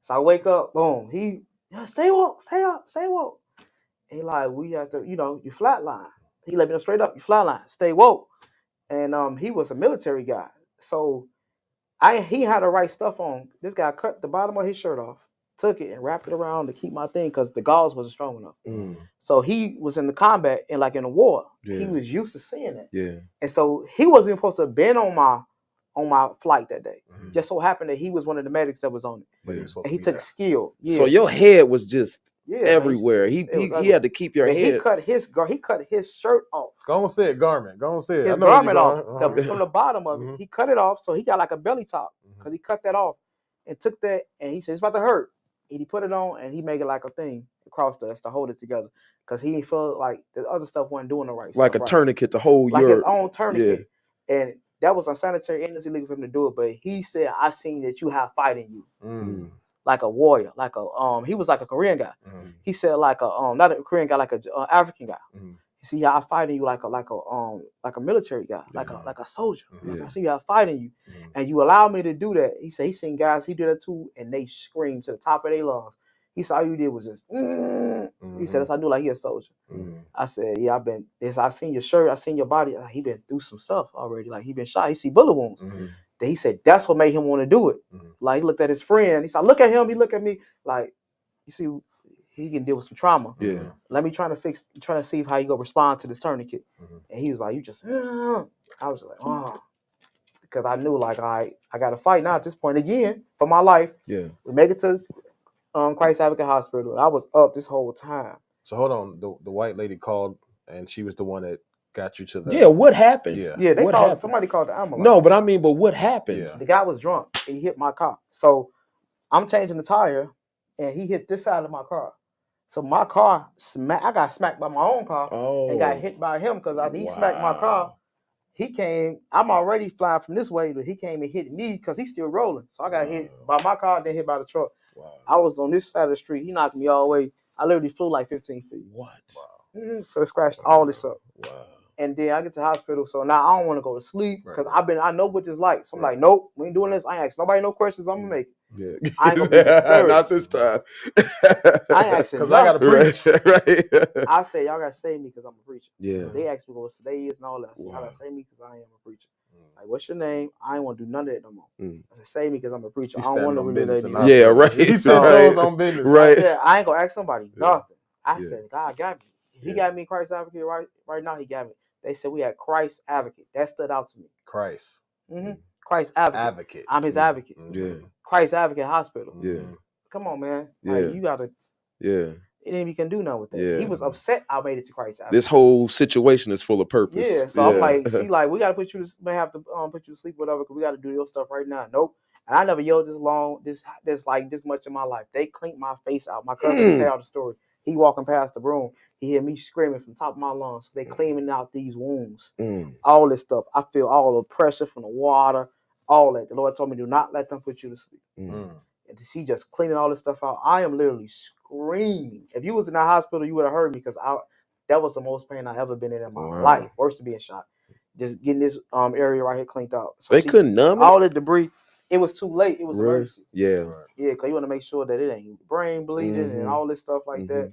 So I wake up, boom. Stay woke, stay up, stay woke. And he like, we have to, you flatline. He let me know straight up, you flatline, stay woke. And he was a military guy. So he had the right stuff on. This guy cut the bottom of his shirt off, took it and wrapped it around to keep my thing, because the gauze wasn't strong enough. So he was in the combat and like in a war. Yeah. He was used to seeing it. Yeah. And so he wasn't supposed to have been on my flight that day. Just so happened that he was one of the medics that was on it. But he took skill. Yeah. So your head was just everywhere. He had to keep your head. He cut his shirt off. Go on, say it, garment. Go on, say it. His garment off from the bottom of it. He cut it off, so he got like a belly top, because he cut that off and took that, and he said it's about to hurt. And he put it on, and he made it like a thing across us to hold it together, because he felt like the other stuff wasn't doing the right stuff. Like a tourniquet to hold like his own tourniquet. Yeah. And that was unsanitary and it's illegal for him to do it. But he said, I seen that you have fight in you. Like a warrior, like he was like a Korean guy. He said like not a Korean guy, like a African guy. You see how I fight in you like a military guy, like a soldier. Like I see how I fight in you, and you allow me to do that. He said he seen guys, he did that too, and they screamed to the top of their lungs. He said all you did was just. He said that's I knew like he a soldier. I said I seen your shirt, I seen your body. He been through some stuff already. Like he been shot. He see bullet wounds. Then he said that's what made him want to do it. Like he looked at his friend. He said, look at him. He looked at me. Like you see, he can deal with some trauma. Yeah. Let me try to see how he gonna respond to this tourniquet. And he was like, you just. I was like, oh, because I knew like I got to fight now at this point again for my life. Yeah. We make it to Christ Advocate Hospital. I was up this whole time. So hold on, the white lady called, and she was the one that got you to the. Yeah, what happened? Yeah, somebody called the ambulance. No, but what happened? Yeah. The guy was drunk and he hit my car. So I'm changing the tire, and he hit this side of my car. So my car I got smacked by my own car and got hit by him, because he smacked my car. He came. I'm already flying from this way, but he came and hit me because he's still rolling. So I got hit by my car, then hit by the truck. Wow. I was on this side of the street. He knocked me all the way. I literally flew like 15 feet. What? Wow. So it scratched all this up. Wow. And then I get to the hospital. So now I don't want to go to sleep, because I know what it's like. So I'm like, nope, we ain't doing this. I ain't asking nobody no questions. I'm gonna make it. Yeah. I ain't gonna be discouraged. Not this time. I ain't asking. Because I gotta preach. Right. I say y'all gotta save me because I'm a preacher. Yeah. They asked me what today is and all that. So y'all gotta save me because I am a preacher. Like, what's your name? I ain't want to do none of that no more. I said, save me because I'm a preacher. I don't want to really let you. Yeah, right. He toes on business. Right. I ain't gonna ask somebody nothing. I said, God got me. He got me Christ Advocate right now. He got me. They said we had Christ Advocate. That stood out to me. Christ. Christ Advocate. I'm his advocate. Yeah. Christ Advocate Hospital. Yeah. Come on, man. Yeah. Like, you gotta. Yeah. And he can do nothing with that. He was upset I made it to Christ. This whole situation is full of purpose. Yeah, so I'm like, she like, we gotta put you to, may have to put you to sleep, whatever, because we gotta do your stuff right now. Nope. And I never yelled this long, this like this much in my life. They cleaned my face out. My cousin can tell the story. He walking past the room, he hear me screaming from the top of my lungs. They cleaning out these wounds, all this stuff. I feel all the pressure from the water, all that. The Lord told me, do not let them put you to sleep. And to see just cleaning all this stuff out, I am literally screaming. If you was in that hospital, you would have heard me, because that was the most pain I ever been in my life. Worse than being shot. Just getting this area right here cleaned out. So they couldn't numb all the debris. It was too late. It was emergency. Yeah, because you want to make sure that it ain't brain bleeding and all this stuff like that.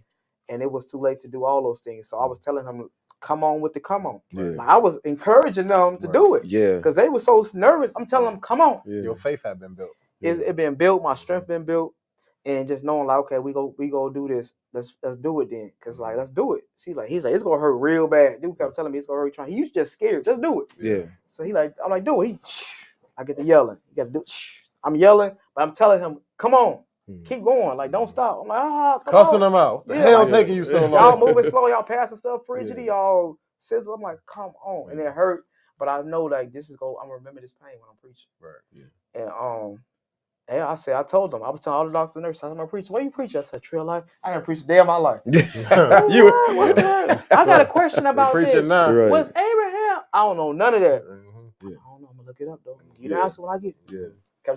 And it was too late to do all those things. So I was telling him, come on with the come on. Like, I was encouraging them to do it. Yeah, because they were so nervous. I'm telling them, come on. Your faith had been built. It been built. My strength been built. And just knowing, like, okay, we go do this. Let's do it then. Cause like, let's do it. He's like, it's gonna hurt real bad. Dude kept telling me it's gonna hurt. He was just scared. Just do it. Yeah. So I'm like, do it. I get to yelling. You gotta do it. I'm yelling, but I'm telling him, come on, keep going. Like, don't stop. I'm like, cussing them out. The hell taking you so long? Y'all moving slow. Y'all passing stuff frigidly. Y'all sizzle. I'm like, come on. And it hurt, but I know, like, this is I'm gonna remember this pain when I'm preaching. Right. Yeah. And I told them, I was telling all the doctors and nurses, I'm gonna preach. What you preach? I said, Trail Life. I ain't preached a day of my life. What's that? I got a question about this. Now. Right. Was Abraham? I don't know none of that. I don't know. I'm gonna look it up though. You the answer when I get.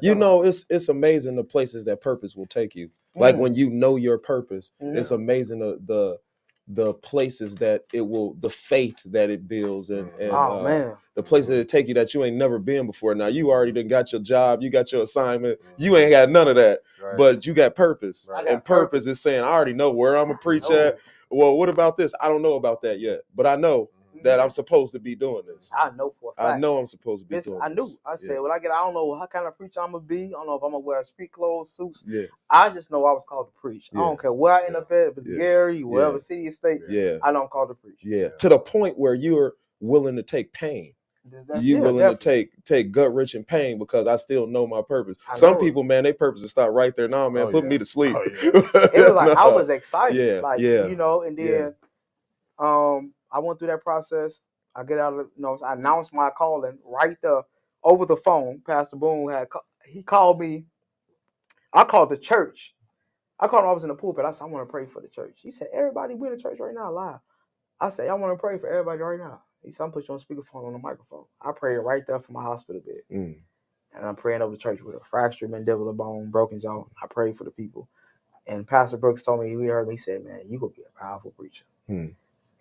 You know, it's amazing the places that purpose will take you. Like when you know your purpose, it's amazing the places that it will, the faith that it builds, and the places that it take you that you ain't never been before. Now you already done got your job, you got your assignment, you ain't got none of that, but you got purpose, and purpose is saying, I already know where I'm gonna preach at. Well, what about this? I don't know about that yet, but I know that I'm supposed to be doing this. I know for a fact. I know I'm supposed to be doing this. I knew. I said, when I don't know what kind of preacher I'm going to be. I don't know if I'm going to wear street clothes, suits. Yeah. I just know I was called to preach. I don't care where I end up at, if it's Gary, whatever city or state. Yeah. I know I'm called to preach. Yeah. To the point where you're willing to take pain. You willing to take gut wrenching pain because I still know my purpose. Some people, man, their purpose is start right there. No, man, put me to sleep. It was like, I was excited. Yeah. Like, you know, and then I went through that process. I get out of, I announced my calling right there over the phone. Pastor Boone he called me. I called the church. I called him. I was in the pulpit. I said, I want to pray for the church. He said, everybody, we're in the church right now live. I said, I want to pray for everybody right now. He said, I'm put you on speakerphone on the microphone. I prayed right there from my hospital bed. And I'm praying over the church with a fractured mandibular bone, broken jaw. I prayed for the people. And Pastor Brooks told me, he heard me, he said, man, you going to be a powerful preacher.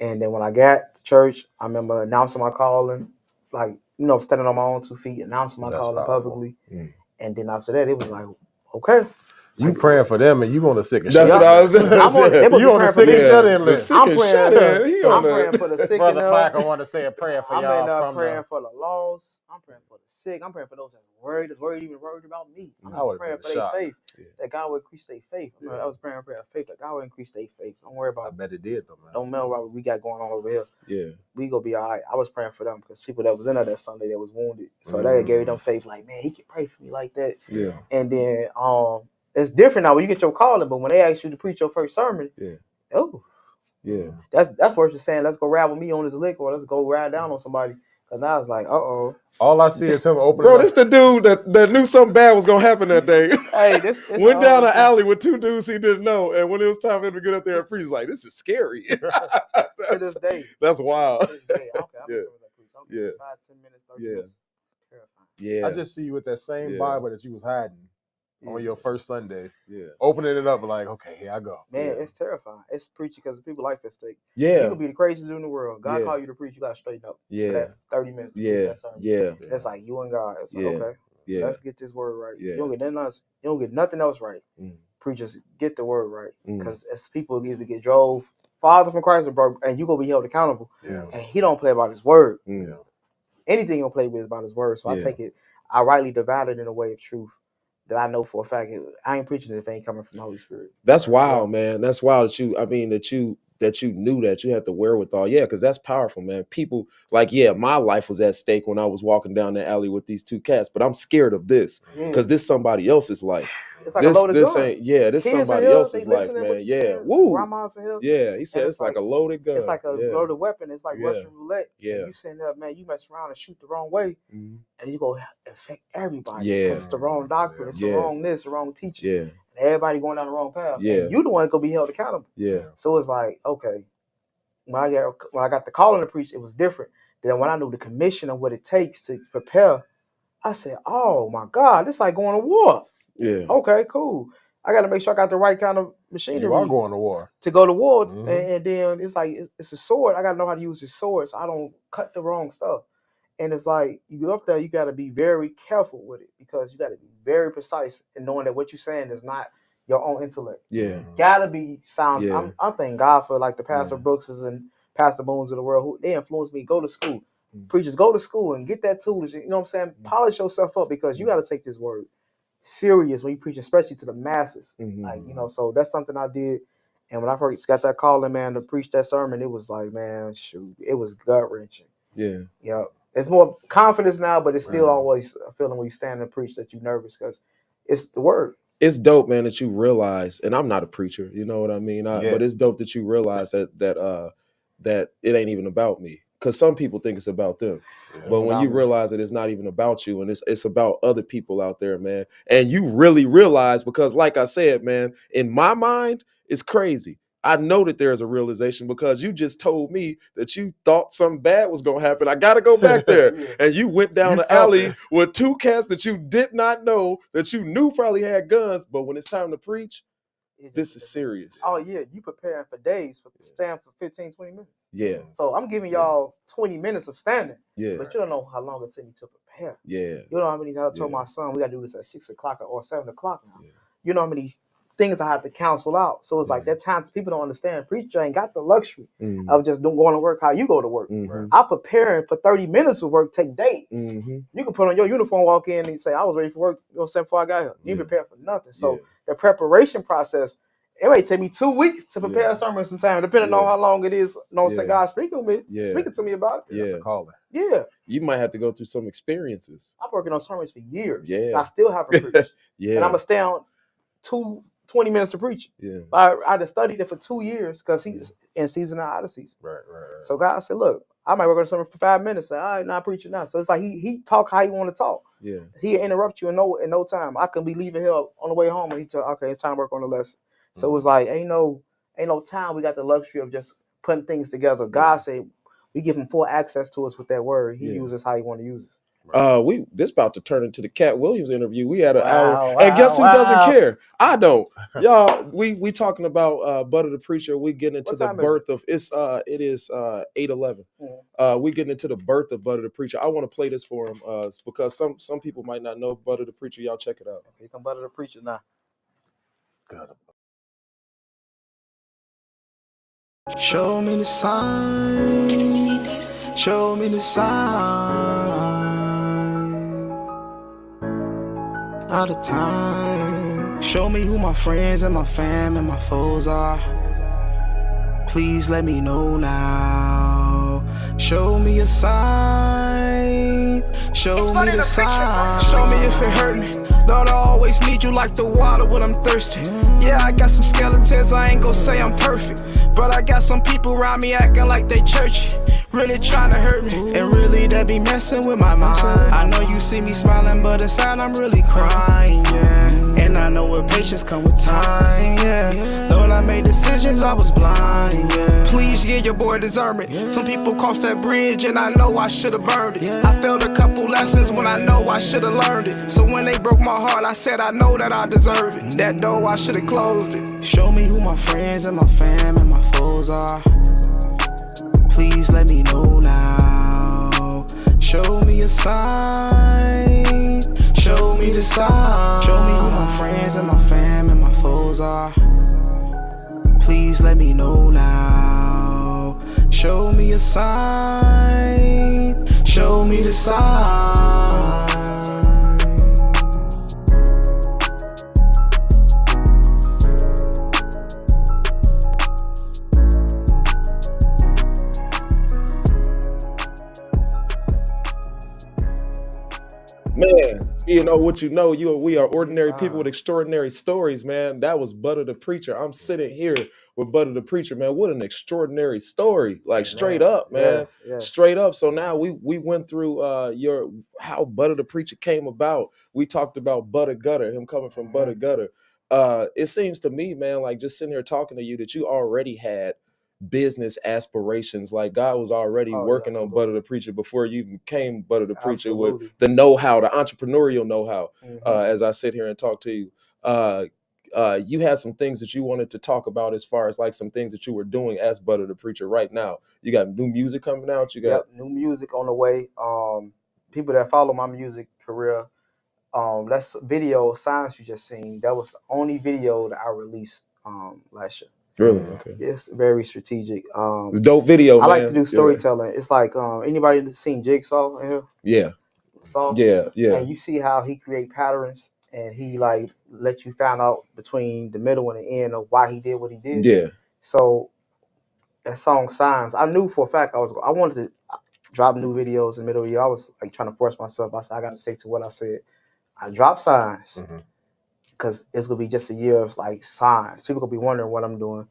And then when I got to church, I remember announcing my calling, like, standing on my own 2 feet, announcing my calling publicly. And then after that, it was like, okay. You praying for them and you on the sick and shut in. That's what I was saying. You on the sick and shut in list. I'm praying for the sick. Brother Michael want to say a prayer for y'all. I'm praying for the lost. I'm praying for the sick. I'm praying for those that's worried about me. I'm just praying for their faith. That God will increase their faith. I was praying for faith, that God will increase their faith. Don't worry about it. I bet it did though, man. Don't know what we got going on over here. Yeah. We gonna be all right. I was praying for them because people that was in there that Sunday that was wounded. So that gave them faith, like, man, he can pray for me like that. Yeah. And then it's different now when you get your calling, but when they ask you to preach your first sermon, that's worse than saying, let's go ride with me on this lick, or let's go ride down on somebody. Cause now it's like, all I see is him opening. Bro, this the dude that knew something bad was gonna happen that day. Hey, this went down the alley with 2 dudes he didn't know, and when it was time for him to get up there and preach, he's like, this is scary. To this day, that's wild. To this day, okay, 5-10 minutes, 30 minutes. Terrifying. Yeah, I just see you with that same Bible that you was hiding on your first Sunday, opening it up like, okay, here I go. Man, it's terrifying. It's preaching because people life at stake. Yeah, you can be the craziest dude in the world. God call you to preach, you gotta straighten up. Yeah, for that 30 minutes. That's like you and God. It's like, okay, let's get this word right. You don't get nothing else. You don't get nothing else right. Preachers get the word right, because as people either get drove farther from Christ, and you gonna be held accountable. Yeah, and he don't play about his word. Yeah, anything he'll play with is about his word. So I take it. I rightly divide it in a way of truth that I know for a fact I ain't preaching it if it ain't coming from the Holy Spirit. That's wild, man. That's wild that you knew that you had the wherewithal. Yeah, because that's powerful, man. People like, yeah, my life was at stake when I was walking down the alley with these two cats, but I'm scared of this because this somebody else's life. It's like a loaded gun. This Kids somebody else's life, man. Yeah, woo. Grandma's in here. Yeah, he said it's like a loaded gun. It's like a loaded weapon. It's like Russian roulette. Yeah, and you sitting there, man. You mess around and shoot the wrong way, and you go affect everybody. Yeah, because it's the wrong doctrine. It's the wrong this, the wrong teaching. Yeah. Everybody going down the wrong path. Yeah. And you the one gonna be held accountable. Yeah. So it's like, okay, when I got the calling to preach, it was different. Then when I knew the commission of what it takes to prepare, I said, oh my God, this is like going to war. Yeah. Okay, cool. I got to make sure I got the right kind of machinery. You are going to war. To go to war. And then it's like, it's a sword. I got to know how to use the sword so I don't cut the wrong stuff. And it's like, you go up there, you got to be very careful with it because you got to be very precise in knowing that what you're saying is not your own intellect. Yeah. Got to be sound. Yeah. I'm thanking God for like the Pastor Brookses and Pastor Boones of the world who they influenced me. Go to school. Preachers, go to school and get that tool. You know what I'm saying? Polish yourself up because you got to take this word serious when you preach, especially to the masses. Like, you know, so that's something I did. And when I first got that calling, man, to preach that sermon, it was like, man, shoot, it was gut wrenching. Yeah. Yeah. It's more confidence now, but it's still always a feeling when you stand and preach that you're nervous because it's the word. It's dope, man, that you realize, and I'm not a preacher, you know what I mean? But it's dope that you realize that it ain't even about me. Because some people think it's about them. Yeah, but when you realize that it's not even about you and it's about other people out there, man, and you really realize, because like I said, man, in my mind, it's crazy. I know that there's a realization because you just told me that you thought something bad was going to happen. I got to go back there. And you went down the alley with two cats that you did not know, that you knew probably had guns. But when it's time to preach, this is serious. Oh, yeah. You preparing for days for stand for 15, 20 minutes. Yeah. So I'm giving y'all 20 minutes of standing. Yeah. But you don't know how long it took me to prepare. Yeah. You know how many times I told my son, we got to do this at 6 o'clock or 7 o'clock now. Yeah. You know how many things I have to counsel out. So it's like that time people don't understand. Preacher ain't got the luxury of just going to work how you go to work. I'm preparing for 30 minutes of work take days. You can put on your uniform, walk in and say, I was ready for work, you know, before I got here. You prepared for nothing. So the preparation process, it may take me 2 weeks to prepare a sermon sometime, depending on how long it is. God speaking to me about it. Yeah. That's a calling. Yeah. You might have to go through some experiences. I'm working on sermons for years. Yeah. And I still haven't preached. And I'm going to stay on 20 minutes to preach. Yeah. I just studied it for 2 years because he's in season of Odysseys. Right. So God said, look, I might work on something for 5 minutes. All right, not preaching now. So it's like he talk how he want to talk. Yeah. He interrupt you in no time. I can be leaving here on the way home and he tell, okay, it's time to work on the lesson. So it was like, ain't no time. We got the luxury of just putting things together. God said we give him full access to us with that word. He uses how he want to use us. This about to turn into the Cat Williams interview. We had an hour, and guess who doesn't care? I don't. Y'all, we talking about Butta the Preacher. We getting into the birth of it is 8:11. We getting into the birth of Butta the Preacher. I want to play this for him because some people might not know Butta the Preacher. Y'all check it out. Here come Butta the Preacher now. Got him. Show me the signs. Show me the sign. Out of time. Show me who my friends and my fam and my foes are. Please let me know now. Show me a sign. Show me the sign. Show me if it hurt me. Lord, I always need you like the water when I'm thirsty. Yeah, I got some skeletons, I ain't gon' say I'm perfect. But I got some people around me acting like they churchy. Really trying to hurt me, and really they be messing with my mind. I know you see me smiling, but inside I'm really crying, yeah. And I know what patience come with time, yeah. Lord, I made decisions, I was blind, yeah. Please give your boy discernment. Some people cross that bridge, and I know I should've burned it. I failed a couple lessons when I know I should've learned it. So when they broke my heart, I said I know that I deserve it. That door, I should've closed it. Show me who my friends and my fam and my foes are. Please let me know now. Show me a sign. Show me the sign. Show me who my friends and my fam and my foes are. Please let me know now. Show me a sign. Show me the sign. Man, you know what you know. We are ordinary people with extraordinary stories, man. That was Butta the Preacher. I'm sitting here with Butta the Preacher, man. What an extraordinary story. Like straight up, man. Straight up. So now we went through how Butta the Preacher came about. We talked about Butta Gutter, him coming from Butta Gutter. It seems to me, man, like just sitting here talking to you that you already had business aspirations. Like God was already working on Butta the Preacher before you even came Butta the Preacher with the know-how, the entrepreneurial know-how. As I sit here and talk to you, you had some things that you wanted to talk about as far as like some things that you were doing as Butta the Preacher right now. You got new music coming out. You got new music on the way. People that follow my music career, that's video Signs you just seen. That was the only video that I released last year. Really? Okay. It's very strategic. It's a dope video, man. I like to do storytelling. It's like anybody seen Jigsaw in here? Yeah. Saw? Yeah. And you see how he create patterns and he like let you find out between the middle and the end of why he did what he did. Yeah. So that song Signs, I knew for a fact I wanted to drop new videos in the middle of the year. I was like trying to force myself. I said I got to stick to what I said. I dropped Signs because it's gonna be just a year of like signs. People gonna be wondering what I'm doing.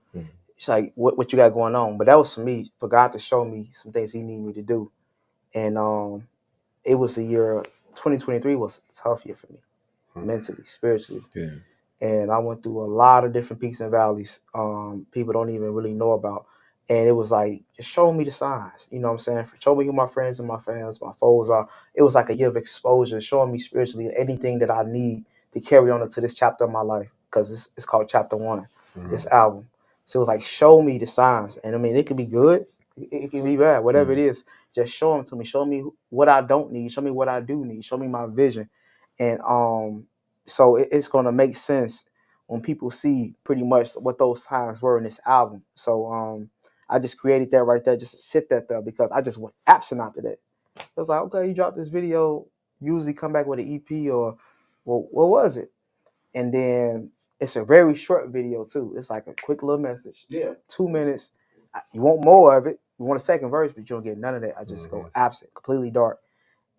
It's like what you got going on. But that was for me, for God to show me some things He needed me to do. And it was a year. 2023 was a tough year for me, mentally, spiritually. Yeah. And I went through a lot of different peaks and valleys. People don't even really know about. And it was like, just show me the signs. You know what I'm saying? Show me who my friends and my fans, my foes are. It was like a year of exposure, showing me spiritually anything that I need to carry on into this chapter of my life. Because it's called Chapter 1, this album. So it was like, show me the signs. And I mean, it could be good. It can be bad. Whatever it is, just show them to me. Show me what I don't need. Show me what I do need. Show me my vision. And so it's going to make sense when people see pretty much what those signs were in this album. So I just created that right there, just to sit that there, because I just went absent after that. It was like, okay, you dropped this video, usually come back with an EP or, well, what was it? And then it's a very short video too. It's like a quick little message. Yeah. 2 minutes. You want more of it. You want a second verse, but you don't get none of that. I just go absent, completely dark.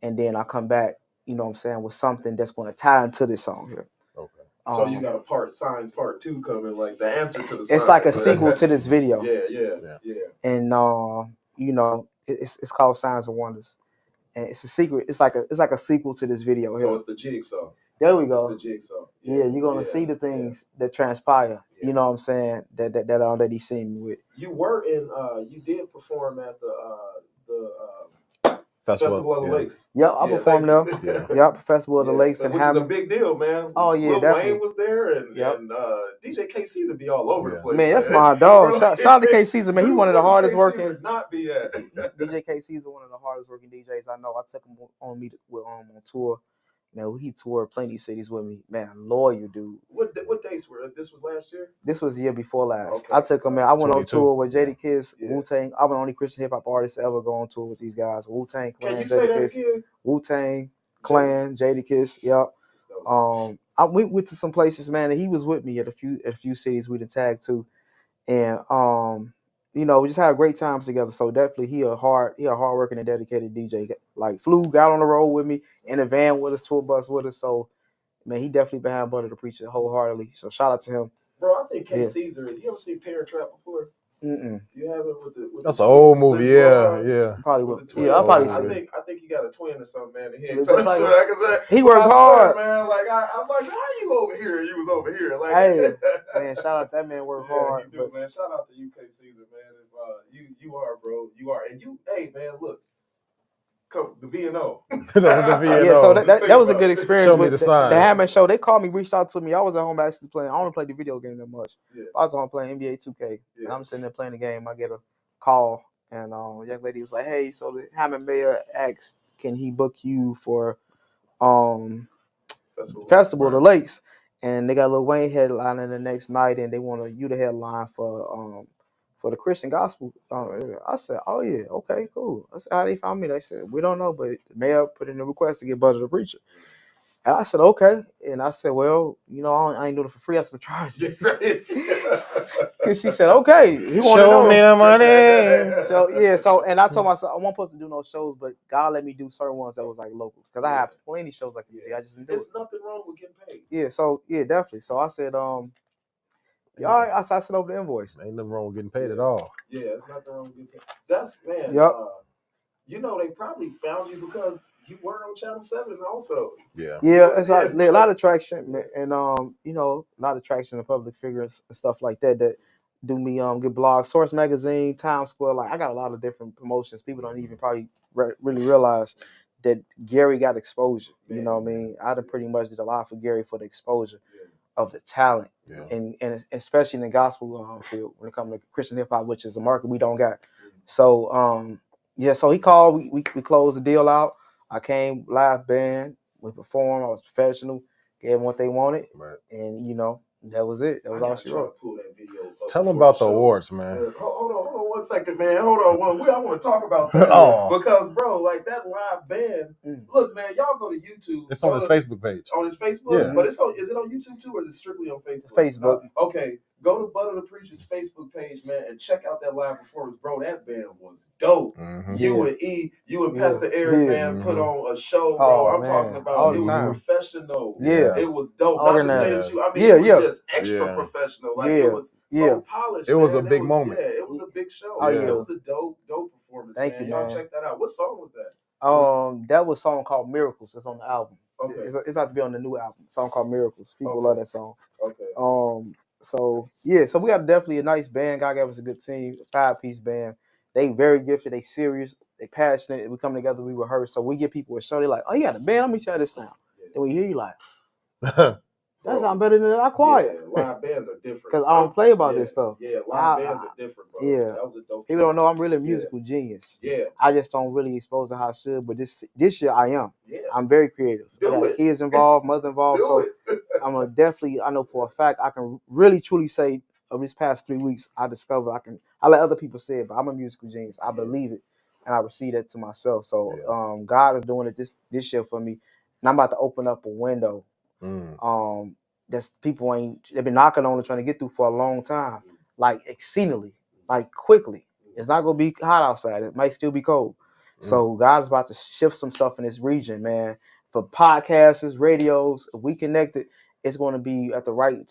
And then I come back, you know what I'm saying, with something that's going to tie into this song here. Okay. So you got a Signs part 2 coming, like the answer to the signs. It's like a sequel to this video. Yeah. And you know, it's called Signs and Wonders. And it's a secret. It's like a sequel to this video. So it's the Jigsaw. There we go. It's the Jigsaw. Yeah, you're gonna see the things that transpire. You know what I'm saying? That he's seen me with. You were in. You did perform at the Festival of the Lakes. Yep, I performed there. Yep, Festival of the Lakes, and which is a big deal, man. Oh yeah, Lil definitely. Wayne was there, and DJ K Caesar be all over the place. Man, that's my dog. Shout out to K Caesar, man. He one of the hardest working. Not be at DJ K Caesar, one of the hardest working DJs I know. I took him on on tour. Man, he toured plenty of cities with me. Man, loyal dude. What dates were this? Was last year? This was the year before last. Okay. I took him, man. I went 22. on tour with Jadakiss, Wu-Tang. I'm the only Christian hip hop artist to ever go on tour with these guys. Wu-Tang Clan, Can you say that again? Wu-Tang Clan, Jadakiss. Yep. We went to some places, man, and he was with me at a few cities we done tagged to, and you know, we just had great times together. So definitely he a hard working and dedicated DJ. Like got on the road with me in a van with us, tour bus with us. So man, he definitely behind Butta the Preacher wholeheartedly. So shout out to him. Bro, I think K Caesar is. You ever seen Parent Trap before? Mm-mm. You haven't with the. That's an old movie. Yeah. Probably would. Yeah, I think he got a twin or something, man. And he ain't telling me. He worked hard, man. Like I'm like, how you over here? You was over here. Like, hey, man, shout out that man worked hard. You do, man. Shout out to you, K Caesar, man. You are, bro. You are, and you. Hey, man, look. The V&O. Yeah, so that was a good experience. Show me with the signs. The Hammond Show. They called me, reached out to me. I was at home actually playing. I don't play the video game that much. Yeah. I was home playing NBA 2K. And I'm sitting there playing the game. I get a call, and a young lady was like, "Hey, so the Hammond mayor asked, can he book you for Festival of the Lakes?" And they got Lil Wayne headlining the next night, and they wanted you to headline for the Christian gospel. I said, "Oh yeah, okay, cool." I said, "How they found me?" They said, "We don't know, but the mayor put in a request to get Butta the Preacher." And I said, okay. And I said, well, you know, I ain't doing it for free. I said, try it. Because she said, okay. He wanted to know. Show me the money. So, yeah. So, and I told myself, I wasn't supposed to do no shows, but God let me do certain ones that was like local. Because I have plenty of shows like that. I just didn't do it. There's nothing wrong with getting paid. Yeah. So, yeah, definitely. So I said, all right. I sent over the invoice. Ain't nothing wrong with getting paid at all. Yeah, it's nothing wrong with getting paid. That's, man. Yep. You know, they probably found you because you were on Channel 7 also. Yeah, it's like a lot of traction, and you know, a lot of traction in public figures and stuff like that do me get blogs, Source Magazine, Times Square. Like I got a lot of different promotions. People don't even probably really realize that Gary got exposure. You know what I mean? I done pretty much did a lot for Gary for the exposure of the talent, and especially in the gospel field when it comes to Christian hip hop, which is a market we don't got. So so he called. We closed the deal out. I came, live band, we performed, I was professional, gave them what they wanted, and you know, that was it. That was all she wrote. Tell them about the awards, man. Hold on 1 second, man. Hold on. I want to talk about that. Because, bro, like that live band, look, man, y'all go to YouTube. It's on his Facebook page. On his Facebook? Yeah. But is it on YouTube too, or is it strictly on Facebook? Facebook. Okay. Go to Butta The Preacher's Facebook page, man, and check out that live performance. Bro, that band was dope. Mm-hmm. You and Pastor Eric, man, put on a show, bro. I'm talking about it was professional. Yeah. It was dope. Not to say that it was just extra professional. Like it was so polished. It was a big moment. Yeah, it was a big show. Oh, yeah. It was a dope performance. Thank you, man. Y'all check that out. What song was that? That was a song called Miracles. It's on the album. Okay. It's about to be on the new album. A song called Miracles. People love that song. Okay. So we got definitely a nice band. God gave us a good team, a 5-piece band. They very gifted, they serious, they passionate. We come together, we rehearse. So we give people a show. They're like, oh, you got a band? Let me see how this sound. Then we hear you like, that sound better than I quiet. Yeah, live bands are different. Because I don't play about this stuff. Yeah, live bands are different, bro. Yeah. That was a dope People don't know I'm really a musical genius. Yeah. I just don't really expose it how I should. But this year I am. Yeah. I'm very creative. I got kids involved, mother involved. So I'm gonna definitely, I know for a fact, I can really truly say of these past 3 weeks, I discovered I let other people say it, but I'm a musical genius. I believe it, and I receive that to myself. So God is doing it this year for me, and I'm about to open up a window. That's people they've been knocking on and trying to get through for a long time, like exceedingly, like quickly. It's not gonna be hot outside. It might still be cold. So God is about to shift some stuff in this region, man. For podcasters, radios, if we connected, it's going to be at the right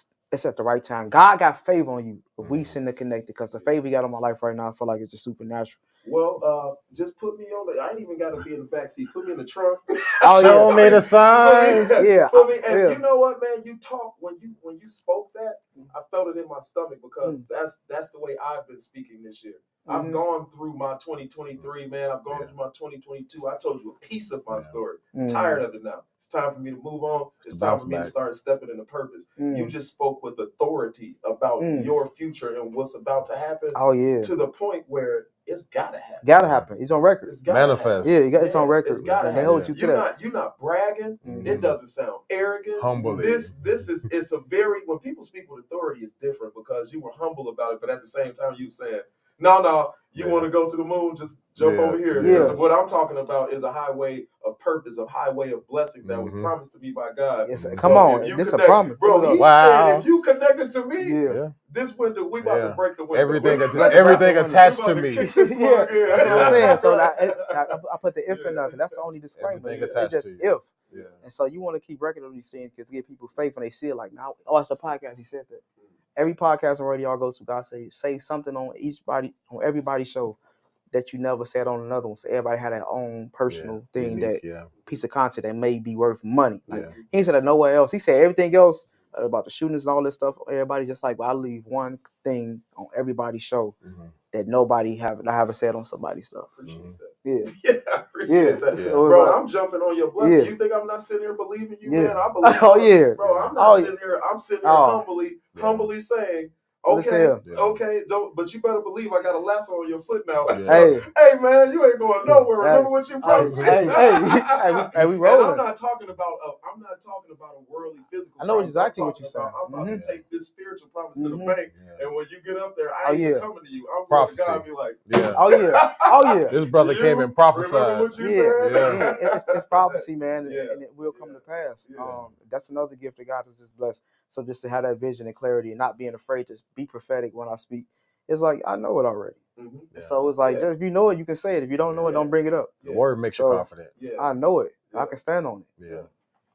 time. God got favor on you if we send it connected, because the favor he got on my life right now, I feel like it's just supernatural. Well, just put me on I ain't even got to be in the backseat. Put me in the trunk. Show me the signs. Put me, and you know what, man? You talk when you spoke that, I felt it in my stomach, because that's the way I've been speaking this year. I've gone through my 2023, man. I've gone through my 2022. I told you a piece of my story. Tired of it now. It's time for me to move on. It's time for me to start stepping into purpose. You just spoke with authority about your future and what's about to happen. Oh, yeah. To the point where it's gotta happen. Gotta happen. It's on record. It's manifest. Happen. Yeah, it's on record. It's gotta happen. They hold you to that. You're not bragging. It doesn't sound arrogant. Humbly. It's a very, when people speak with authority, it's different, because you were humble about it, but at the same time you saying, no, you want to go to the moon, just jump over here. Yeah. What I'm talking about is a highway of purpose, a highway of blessings that was promised to me by God. Yes, come on, this is a promise. Bro, he said, if you connected to me, this window, we about to break the window. Everything attached to me. That's what I'm saying. So I put the if in there. That's the only disclaimer. It's just if. Yeah. And so you want to keep record of these things, because give people faith when they see it. Like, now, it's a podcast. He said that. Every podcast and radio I go to, God say something on everybody's show that you never said on another one. So everybody had their own personal thing, piece of content that may be worth money. Like, he ain't said that nowhere else. He said everything else about the shootings and all this stuff. Everybody just like, well, I leave one thing on everybody's show that nobody haven't said on somebody's stuff. Appreciate that. Yeah, I appreciate that. Yeah. Bro, I'm jumping on your blessing. You think I'm not sitting here believing you, man? I believe. Oh, yeah. Bro, I'm not sitting here. I'm sitting here humbly saying, Okay, but you better believe I got a lasso on your foot now. So, hey man, you ain't going nowhere. Remember what you promised me. Hey, we rolling. And I'm not talking about a worldly physical. I know exactly what you're saying. I'm about to take this spiritual promise to the bank, and when you get up there, I ain't coming to you. I'm going to God and be like, This brother came and prophesied. Remember what you said? It's prophecy, man, and it will come to pass. That's another gift that God has just blessed. So just to have that vision and clarity and not being afraid to be prophetic when I speak, it's like I know it already. So it's like if you know it, you can say it. If you don't know it, don't bring it up. The word makes you confident. I know it. I can stand on it.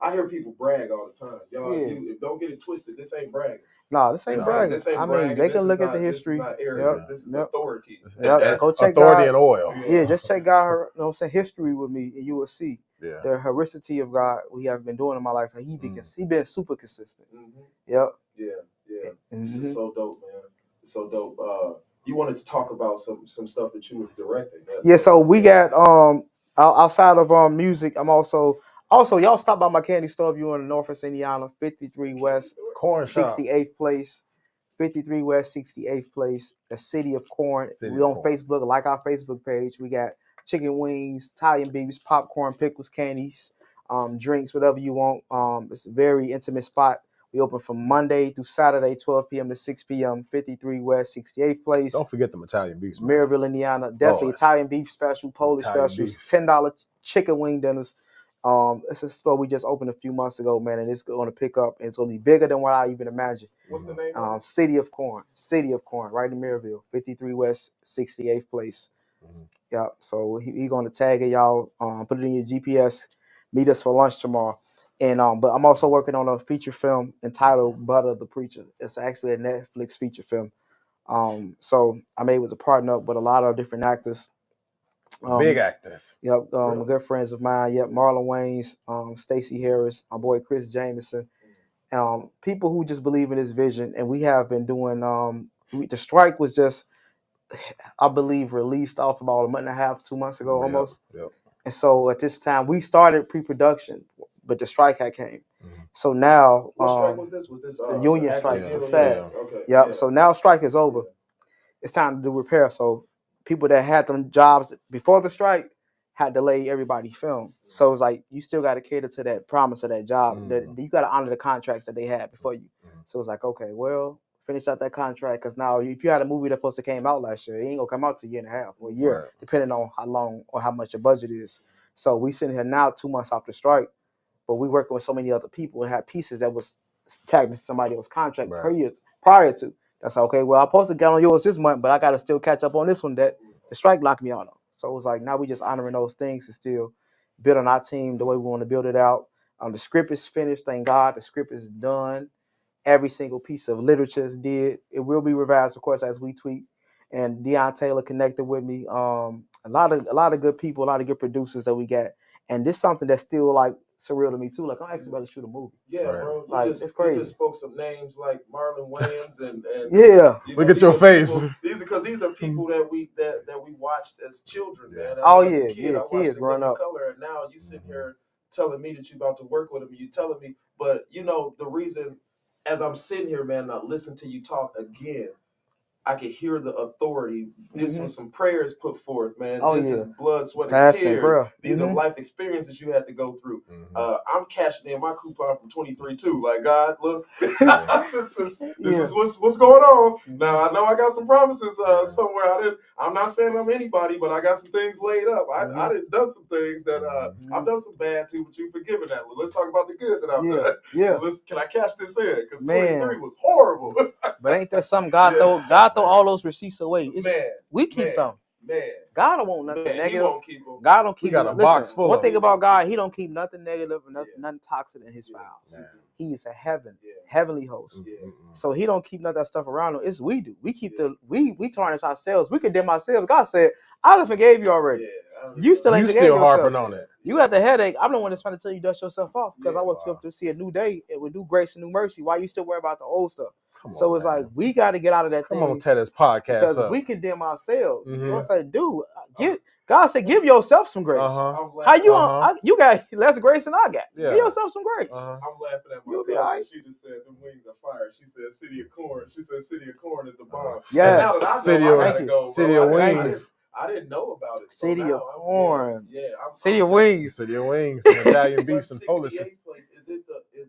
I hear people brag all the time. Y'all, don't get it twisted. This ain't bragging. No, this ain't bragging. I mean, they can look at the history. This is authority. Go check authority and oil. Yeah, just check God, history with me, and you will see the historicity of God we have been doing in my life. He been super consistent. Yeah. This is so dope, man. It's so dope. You wanted to talk about some stuff that you was directing. So we got outside of music, I'm also y'all stop by my candy store if you're in Northwest Indiana, 53 West, Corn Shop, 68th place. 53 West, 68th place, the City of Corn. We on Facebook, like our Facebook page. We got chicken wings, Italian beefs, popcorn, pickles, candies, drinks, whatever you want. It's a very intimate spot. We open from Monday through Saturday, 12 p.m. to 6 p.m., 53 West, 68th place. Don't forget them Italian beefs, man. Maryville, Indiana. Definitely Italian beef special, Polish specials, $10 chicken wing dinners. It's a store we just opened a few months ago, man, and it's going to pick up. And it's going to be bigger than what I even imagined. What's the name? City of Corn, right in Maryville, 53 West, 68th place. Yeah, so he going to tag it, y'all. Put it in your GPS. Meet us for lunch tomorrow. And but I'm also working on a feature film entitled Butta The Preacher. It's actually a Netflix feature film. So I'm able to partner up with a lot of different actors. Big actors. Yep, good friends of mine. Yep, Marlon Wayans, Stacey Harris, my boy Chris Jameson. People who just believe in this vision. And we have been doing, the strike was just, I believe, released off about a month and a half, 2 months ago almost. Yep. And so at this time, we started pre-production, but the strike had came. So now, what strike was this? Was this the union strike? Okay. Yep. So now strike is over. It's time to do repair. So people that had them jobs before the strike had to lay everybody film. So it's like you still got to cater to that promise of that job. That you got to honor the contracts that they had before you. So it's like, okay, well, finish out that contract, because now if you had a movie that supposed to came out last year, it ain't gonna come out to a year and a half or a year, depending on how long or how much your budget is. So we sitting here now 2 months after strike, but we working with so many other people and had pieces that was tagged to somebody else's contract prior to. That's okay. Well, I'm supposed to get on yours this month, but I got to still catch up on this one that the strike locked me out on. So it was like, now we just honoring those things and still building our team the way we want to build it out. The script is finished. Thank God. The script is done. Every single piece of literature is did. It will be revised, of course, as we tweet. And Deion Taylor connected with me. A lot of good people, a lot of good producers that we got. And this is something that's still like surreal to me too. Like, I'm actually about to shoot a movie. Yeah, bro. It's crazy. You just spoke some names like Marlon Wayans and look at your face. These are people that we watched as children, man. Kids growing up. Color, and now you sitting here telling me that you about to work with them. You telling me, but the reason, as I'm sitting here, man, I listen to you talk again, I could hear the authority. This was some prayers put forth, man. This is blood, sweat, and tears. Bro. These are life experiences you had to go through. I'm cashing in my coupon from 23 too. Like, God, look, this is what's going on. Now I know I got some promises somewhere. I'm not saying I'm anybody, but I got some things laid up. I done some things that I've done some bad too, but you've forgiven that. Let's talk about the good that I've done. Yeah. Can I cash this in? Because 23 was horrible. But ain't that something God throw all those receipts away? We keep them. Man, God don't want nothing negative. He won't keep them. God don't keep. We got a box full. One thing about God, He don't keep nothing negative and nothing toxic in His files. He is a heavenly host. So He don't keep none of that stuff around him. It's we do. We keep we tarnish ourselves. We condemn ourselves. God said, I done forgave you already. You still ain't harping on it. You got the headache. I'm the one that's trying to tell you dust yourself off because I woke you up to see a new day and with new grace and new mercy. Why you still worry about the old stuff? So it's like we got to get out of that thing. Come on, tear this podcast because up. we condemn ourselves. You know what I'm saying? Dude, God said, give yourself some grace. How you you got less grace than I got. Give yourself some grace. I'm laughing at my cousin. Right. She just said the wings are fire. She said City of Corn. She said City of Corn is the bomb. Yeah. Now that I know, I gotta go. City of Wings. I didn't know about it. City of Corn. City of Wings. City of Wings. Italian beefs and Polish. Is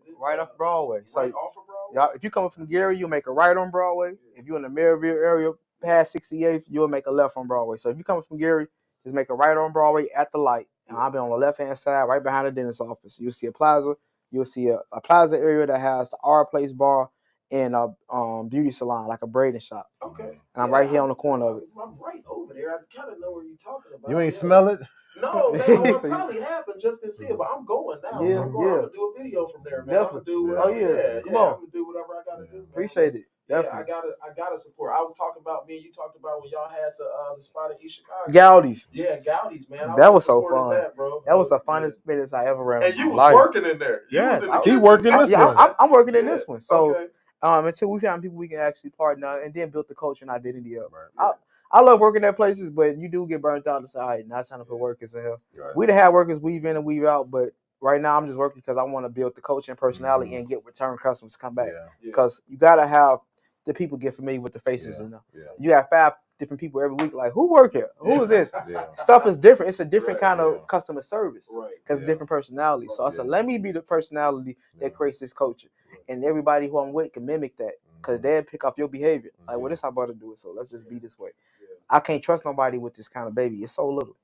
it right off Broadway? So right off of Broadway? If you're coming from Gary, you'll make a right on Broadway. If you're in the Maryville area past 68th, you'll make a left on Broadway. So if you're coming from Gary, just make a right on Broadway at the light. And I'll be on the left-hand side, right behind the dentist's office. You'll see a plaza. You'll see a plaza area that has the R Place bar and a beauty salon, like a braiding shop. Okay. And I'm right here on the corner of it. I'm right over there. I kind of know where you're talking about. You ain't smell it? No, man. It probably happened just to see it, but I'm going now. Yeah, I'm going to do a video from there, man. Definitely. I'm gonna do Come on. I'm gonna do whatever I gotta do. Man. Appreciate it. Definitely. Yeah, I gotta support. I was talking about me and you talked about when y'all had the spot in East Chicago. Gaudi's. Yeah, Gaudi's, man. That was so fun. That, bro. That was the funnest experience I ever ran. And you was working in there. Yes, he working this one. I'm working in this one. So until we found people we can actually partner and then built the culture and identity up. Right. I love working at places, but you do get burnt out to say, all right, not time to put workers in here. Right. We done have workers weave in and weave out, but right now I'm just working because I want to build the culture and personality and get return customers to come back. Because you got to have the people get familiar with the faces. You have 5 different people every week. Like, who work here? Who is this? Stuff is different. It's a different kind of customer service because different personalities. So I said, let me be the personality that creates this culture. And everybody who I'm with can mimic that because they'll pick off your behavior. Like, well, this is how I'm about to do it. So let's just be this way. I can't trust nobody with this kind of baby. It's so little.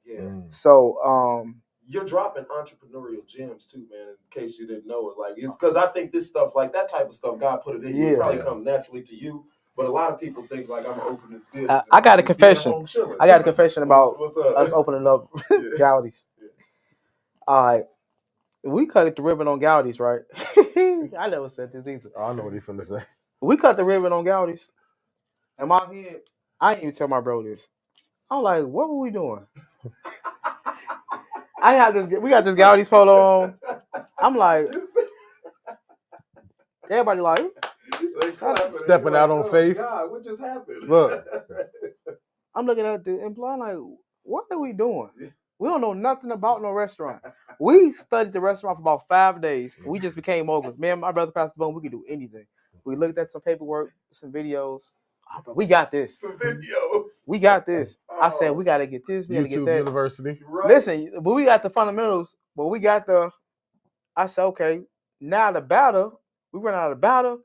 So, you're dropping entrepreneurial gems too, man. In case you didn't know it, like it's because I think this stuff, like that type of stuff, God put it in you. It probably come naturally to you, but a lot of people think like I'm gonna open this business. I got a confession. I got a confession about us opening up Gaudi's. All right, we cut the ribbon on Gaudi's, right? I never said this either. I know what he's finna say. We cut the ribbon on Gaudi's, and my head, I didn't even tell my bro this. I'm like, what were we doing? We got this Gaudi's polo on. I'm like, everybody like, stepping out on faith. God, what just happened? Look, I'm looking at the employee like, what are we doing? We don't know nothing about no restaurant. We studied the restaurant for about 5 days. We just became moguls. Me and my brother Pastor Boone, we could do anything. We looked at some paperwork, some videos. We got this. Some videos. We got this. I said, we got to get this. We got to get that. University. Right. Listen, but we got the fundamentals. But we got I said, okay, now the batter, we run out of batter.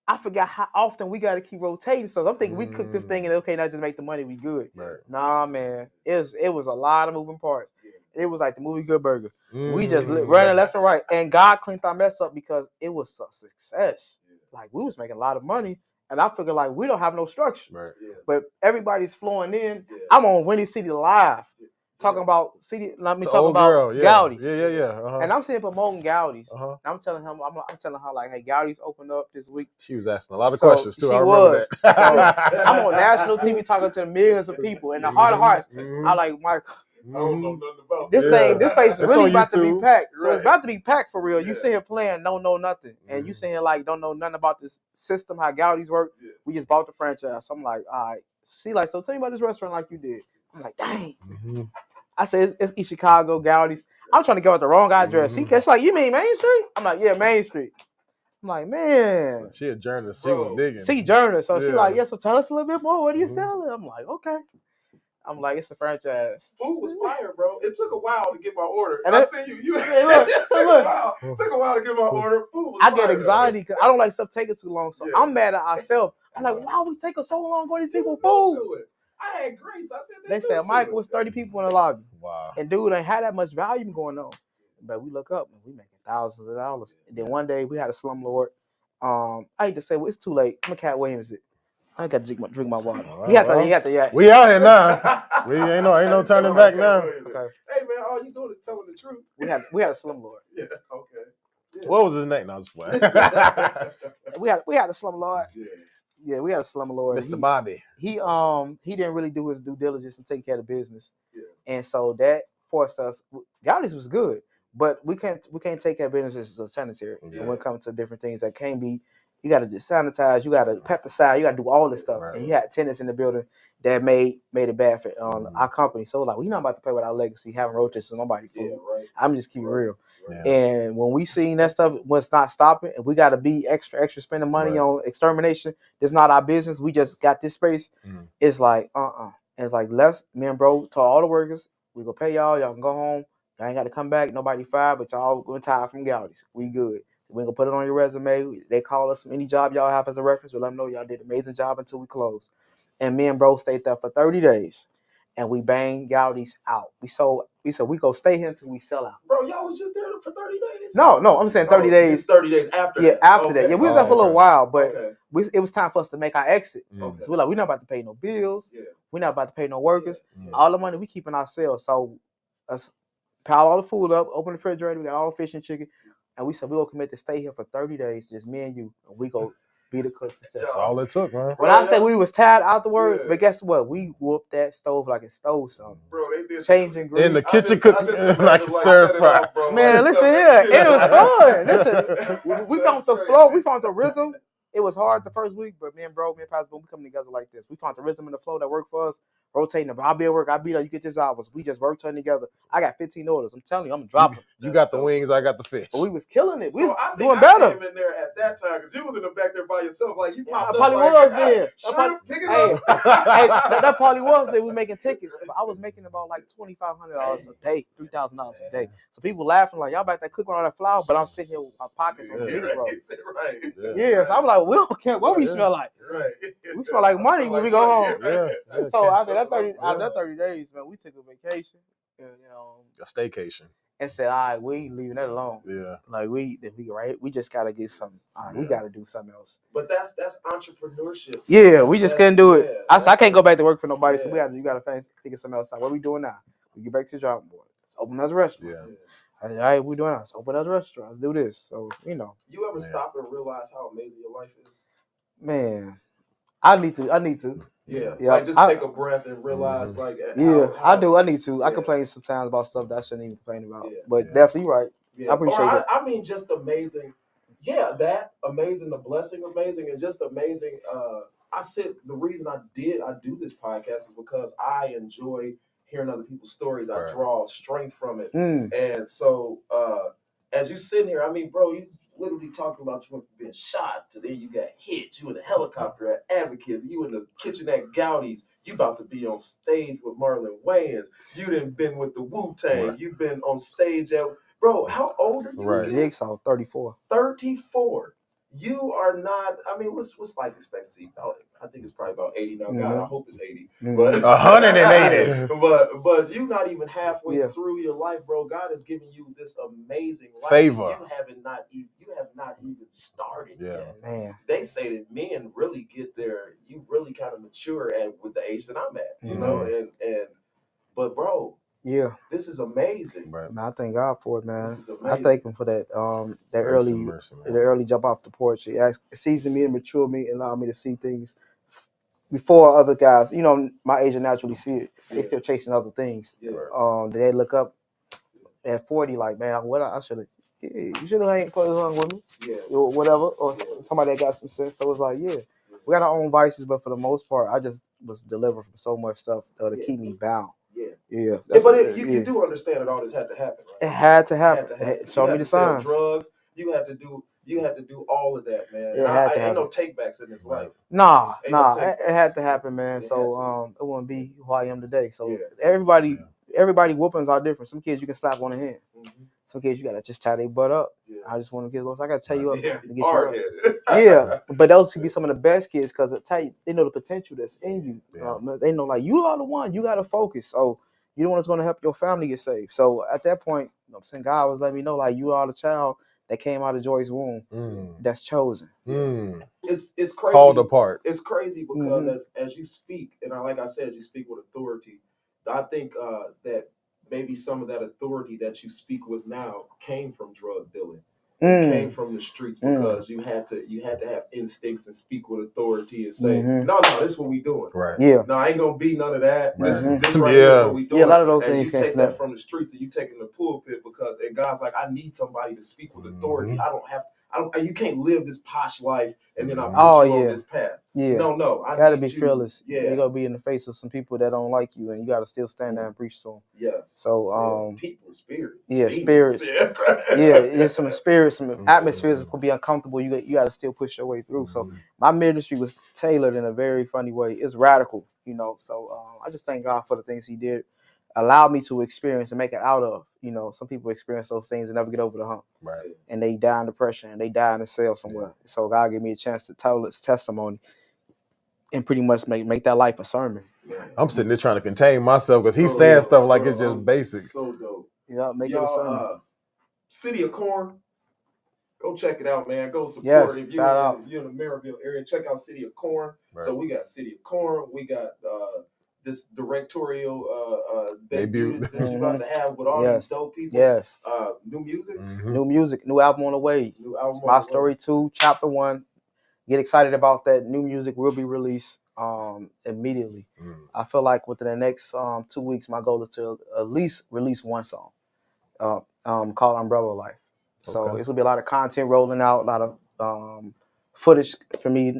I forgot how often we got to keep rotating. So I'm thinking we cook this thing and okay, not just make the money, we good. Right. Nah, man. It was a lot of moving parts. It was like the movie Good Burger. We just running left and right. And God cleaned our mess up because it was a success. Like, we was making a lot of money. And I figured, like, we don't have no structure. Right. But everybody's flowing in. I'm on Windy City Live talking about Gaudi's. Yeah. And I'm saying promoting Gaudi's. And I'm telling her, like, hey, Gaudi's opened up this week. She was asking a lot of questions, too. I remember that. So I'm on national TV talking to millions of people. And the heart of hearts, I like, Mike, I don't know nothing about this place is really about to be packed. So it's about to be packed for real. You sit here playing, don't know nothing. And you sit here like, don't know nothing about this system, how Gaudi's work. We just bought the franchise. So I'm like, all right. She like, so tell me about this restaurant like you did. I'm like, dang. I said, it's East Chicago, Gaudi's. I'm trying to go with the wrong address. It's like, you mean Main Street? I'm like, yeah, Main Street. I'm like, man. So she a journalist. She was digging. She journalist. So she like, yeah, so tell us a little bit more. What are you selling? I'm like, okay. I'm like, it's a franchise. Food was fire, bro. It took a while to get my order. And I seen you. It took a while to get my order. Food was I get anxiety because I don't like stuff taking too long. So I'm mad at ourselves. I'm like, why would it take us so long for these people food? I had grace. I said they said, Michael, was 30 people in the lobby. Wow. And dude ain't had that much volume going on. But we look up and we making thousands of dollars. And then one day we had a slumlord. I hate to say, well, it's too late. I'm a Cat Williams it. I got to drink my water. Right, he had to. We out here now. We ain't no turning back now. Okay. Hey man, all you doing is telling the truth. We had a slumlord. Yeah. Okay. Yeah. What was his name? No, just playing. we had a slumlord. Yeah, we had a slumlord. Mr. Bobby. He didn't really do his due diligence and take care of the business. Yeah. And so that forced us. Gowdy's was good, but we can't take care of business as sanitary. Yeah. And when it comes to different things that can't be, you got to sanitize, you got to pesticide, you got to do all this stuff. Right. And you had tenants in the building that made it bad for our company. So like, we not about to play with our legacy, having roaches and nobody food. Yeah, right. I'm just keeping real. Yeah. And when we seen that stuff was not stopping, and we got to be extra spending money on extermination. It's not our business. We just got this space. It's like It's like, me and bro told all the workers, we gonna pay y'all can go home. Y'all ain't got to come back. Nobody fired, but y'all retired from Gowdy's. We good. We ain't gonna put it on your resume. They call us from any job y'all have as a reference. We let them know y'all did an amazing job until we close. And me and bro stayed there for 30 days. And we banged Gowdy's out. We said we go stay here until we sell out. Bro, y'all was just there for 30 days? No, I'm saying 30 days. 30 days after that. Yeah, after okay. that. Yeah, we was there for a little while, but it was time for us to make our exit. Okay. So we're like, we're not about to pay no bills. Yeah. We're not about to pay no workers. Yeah. All the money we keeping ourselves. So us pile all the food up, open the refrigerator, we got all the fish and chicken. And we said we gonna commit to stay here for 30 days, just me and you, and we go be the cooks. That's all it took, man. When I said we was tired afterwards, but guess what? We whooped that stove like it stole something. Bro, they did changing grease. In the kitchen cooking like a stir fry. Man, listen here. It was fun. Listen, we found the flow, we found the rhythm. It was hard the first week, but me and Pastor Boom, we come together like this. We found the rhythm and the flow that worked for us. Rotating them. I'll be at work. I'll be there. You get this hours. We just rotating together. I got 15 orders. I'm telling you, I'm dropping. You got the wings. I got the fish. But we was killing it. We was I doing better. I came in there at that time because you was in the back there by yourself. Like you popped up. Probably like, was there. That That probably was there. We making tickets. I was making about like $2,500 a day, $3,000 a day. So people laughing like y'all back there cooking all that flour, but I'm sitting here with my pockets on the meat, bro. Right. Yeah. So I'm like, we don't care what we smell like. Right. We smell like money when we go home. Yeah. So after that 30 days, man, we took a vacation, a staycation, and said, all right, we ain't leaving that alone. Yeah. Like we just gotta get something. All right, we gotta do something else. But that's entrepreneurship. Yeah, we just couldn't do it. I said I can't go back to work for nobody, so you gotta figure something else out. What we doing now? We get back to the drawing board. Let's open another restaurant. Yeah. I said, all right, we doing now. Let's open another restaurant. Let's do this. So You ever stop and realize how amazing your life is? Man, I need to. Yeah. Like just take a breath and realize like I do. I need to. I complain sometimes about stuff that I shouldn't even complain about. Yeah. But definitely right. Yeah. I appreciate that. I mean just amazing. Yeah, that amazing, the blessing amazing, and just amazing. The reason I do this podcast is because I enjoy hearing other people's stories. I draw strength from it. And so as you sitting here, I mean, bro, you literally talking about you being shot. Today you got hit. You in a helicopter at Advocate. You in the kitchen at Gowdy's. You about to be on stage with Marlon Wayans. You done been with the Wu-Tang. Right. You've been on stage at... Bro, how old are you? Right. Jigsaw, 34. 34. You are not... I mean, what's life expectancy? I think it's probably about 80 now. God, I hope it's 80. But 180. But you're not even halfway through your life, bro. God has given you this amazing life. Favor. You have not even started yet. Man. They say that men really get there. You really kind of mature with the age that I'm at, you know. But bro, this is amazing. Right. Man, I thank God for it, man. I thank Him for that. That early jump off the porch. He seasoned me and matured me and allowed me to see things before other guys. You know, my age naturally see it. They still chasing other things. Yeah. They look up at 40, like, man, what I should have. You should have hung with me. Yeah. Or whatever, or somebody that got some sense. So it's like, we got our own vices, but for the most part, I just was delivered from so much stuff to keep me bound. Yeah. But you do understand that all this had to happen, right? It had to happen. Show me the signs. Drugs. You had to do all of that, man. Ain't no takebacks in this life. Nah. It had to happen, man. So it wouldn't be who I am today. So everybody whoopings are different. Some kids you can slap on the hand. Mm-hmm. Some kids you gotta just tie their butt up. Yeah. I just want to get those. I gotta tell you up to get you up. But those could be some of the best kids because they know the potential that's in you. Yeah. They know like you are the one. You gotta focus. So you're the one that's gonna help your family get saved. So at that point, I'm saying God was letting me know like you are the child that came out of Joy's womb. That's chosen. It's crazy. Called apart. It's crazy because as you speak, and like I said, you speak with authority. I think that maybe some of that authority that you speak with now came from drug dealing. It came from the streets because you had to have instincts and speak with authority and say, no, this is what we doing. Right. Yeah. No, I ain't gonna be none of that. Right. This right here is what we doing. Yeah, a lot of those and things you came take from that from the streets and you take it in the pulpit because and God's like, I need somebody to speak with authority. You can't live this posh life and then I put you on this path. Yeah. No. I gotta be fearless. Yeah. You gotta be in the face of some people that don't like you and you gotta still stand there and preach to them. Yes. So people, spirits. Yeah, spirits. It's some spirits, some atmospheres that's gonna be uncomfortable. You gotta still push your way through. So my ministry was tailored in a very funny way. It's radical, So I just thank God for the things He did, allowed me to experience and make it out of. Some people experience those things and never get over the hump. Right. And they die in depression and they die in a cell somewhere. Yeah. So God gave me a chance to tell His testimony and pretty much make that life a sermon. I'm sitting there trying to contain myself because he's saying stuff like it's just basic. So dope. Yeah, make it a sermon. City of Corn. Go check it out, man. Go support it. If you're in the Maryville area, check out City of Corn. Right. So we got City of Corn. We got this directorial debut that you're about to have with all these dope people. Yes. New music. New music. New album on the way. My Story 2, Chapter 1. Get excited about that. New music will be released immediately. I feel like within the next 2 weeks, my goal is to at least release one song called Umbrella Life. So it's gonna be a lot of content rolling out, a lot of footage for me,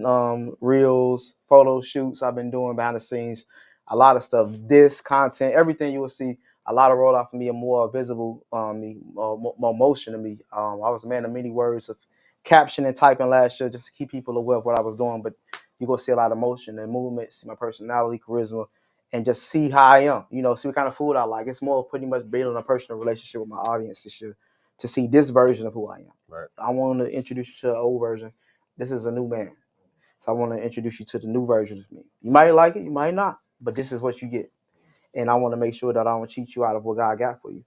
reels, photo shoots I've been doing behind the scenes, a lot of stuff. This content, everything you will see, a lot of rollout for me, and more visible me, more motion to me. I was a man of many words of caption and typing last year just to keep people aware of what I was doing, but you're gonna see a lot of motion and movement, see my personality, charisma, and just see how I am. See what kind of food I like. It's more pretty much building a personal relationship with my audience this year to see this version of who I am. Right. I want to introduce you to the old version. This is a new man. So I want to introduce you to the new version of me. You might like it, you might not, but this is what you get. And I want to make sure that I don't cheat you out of what God got for you,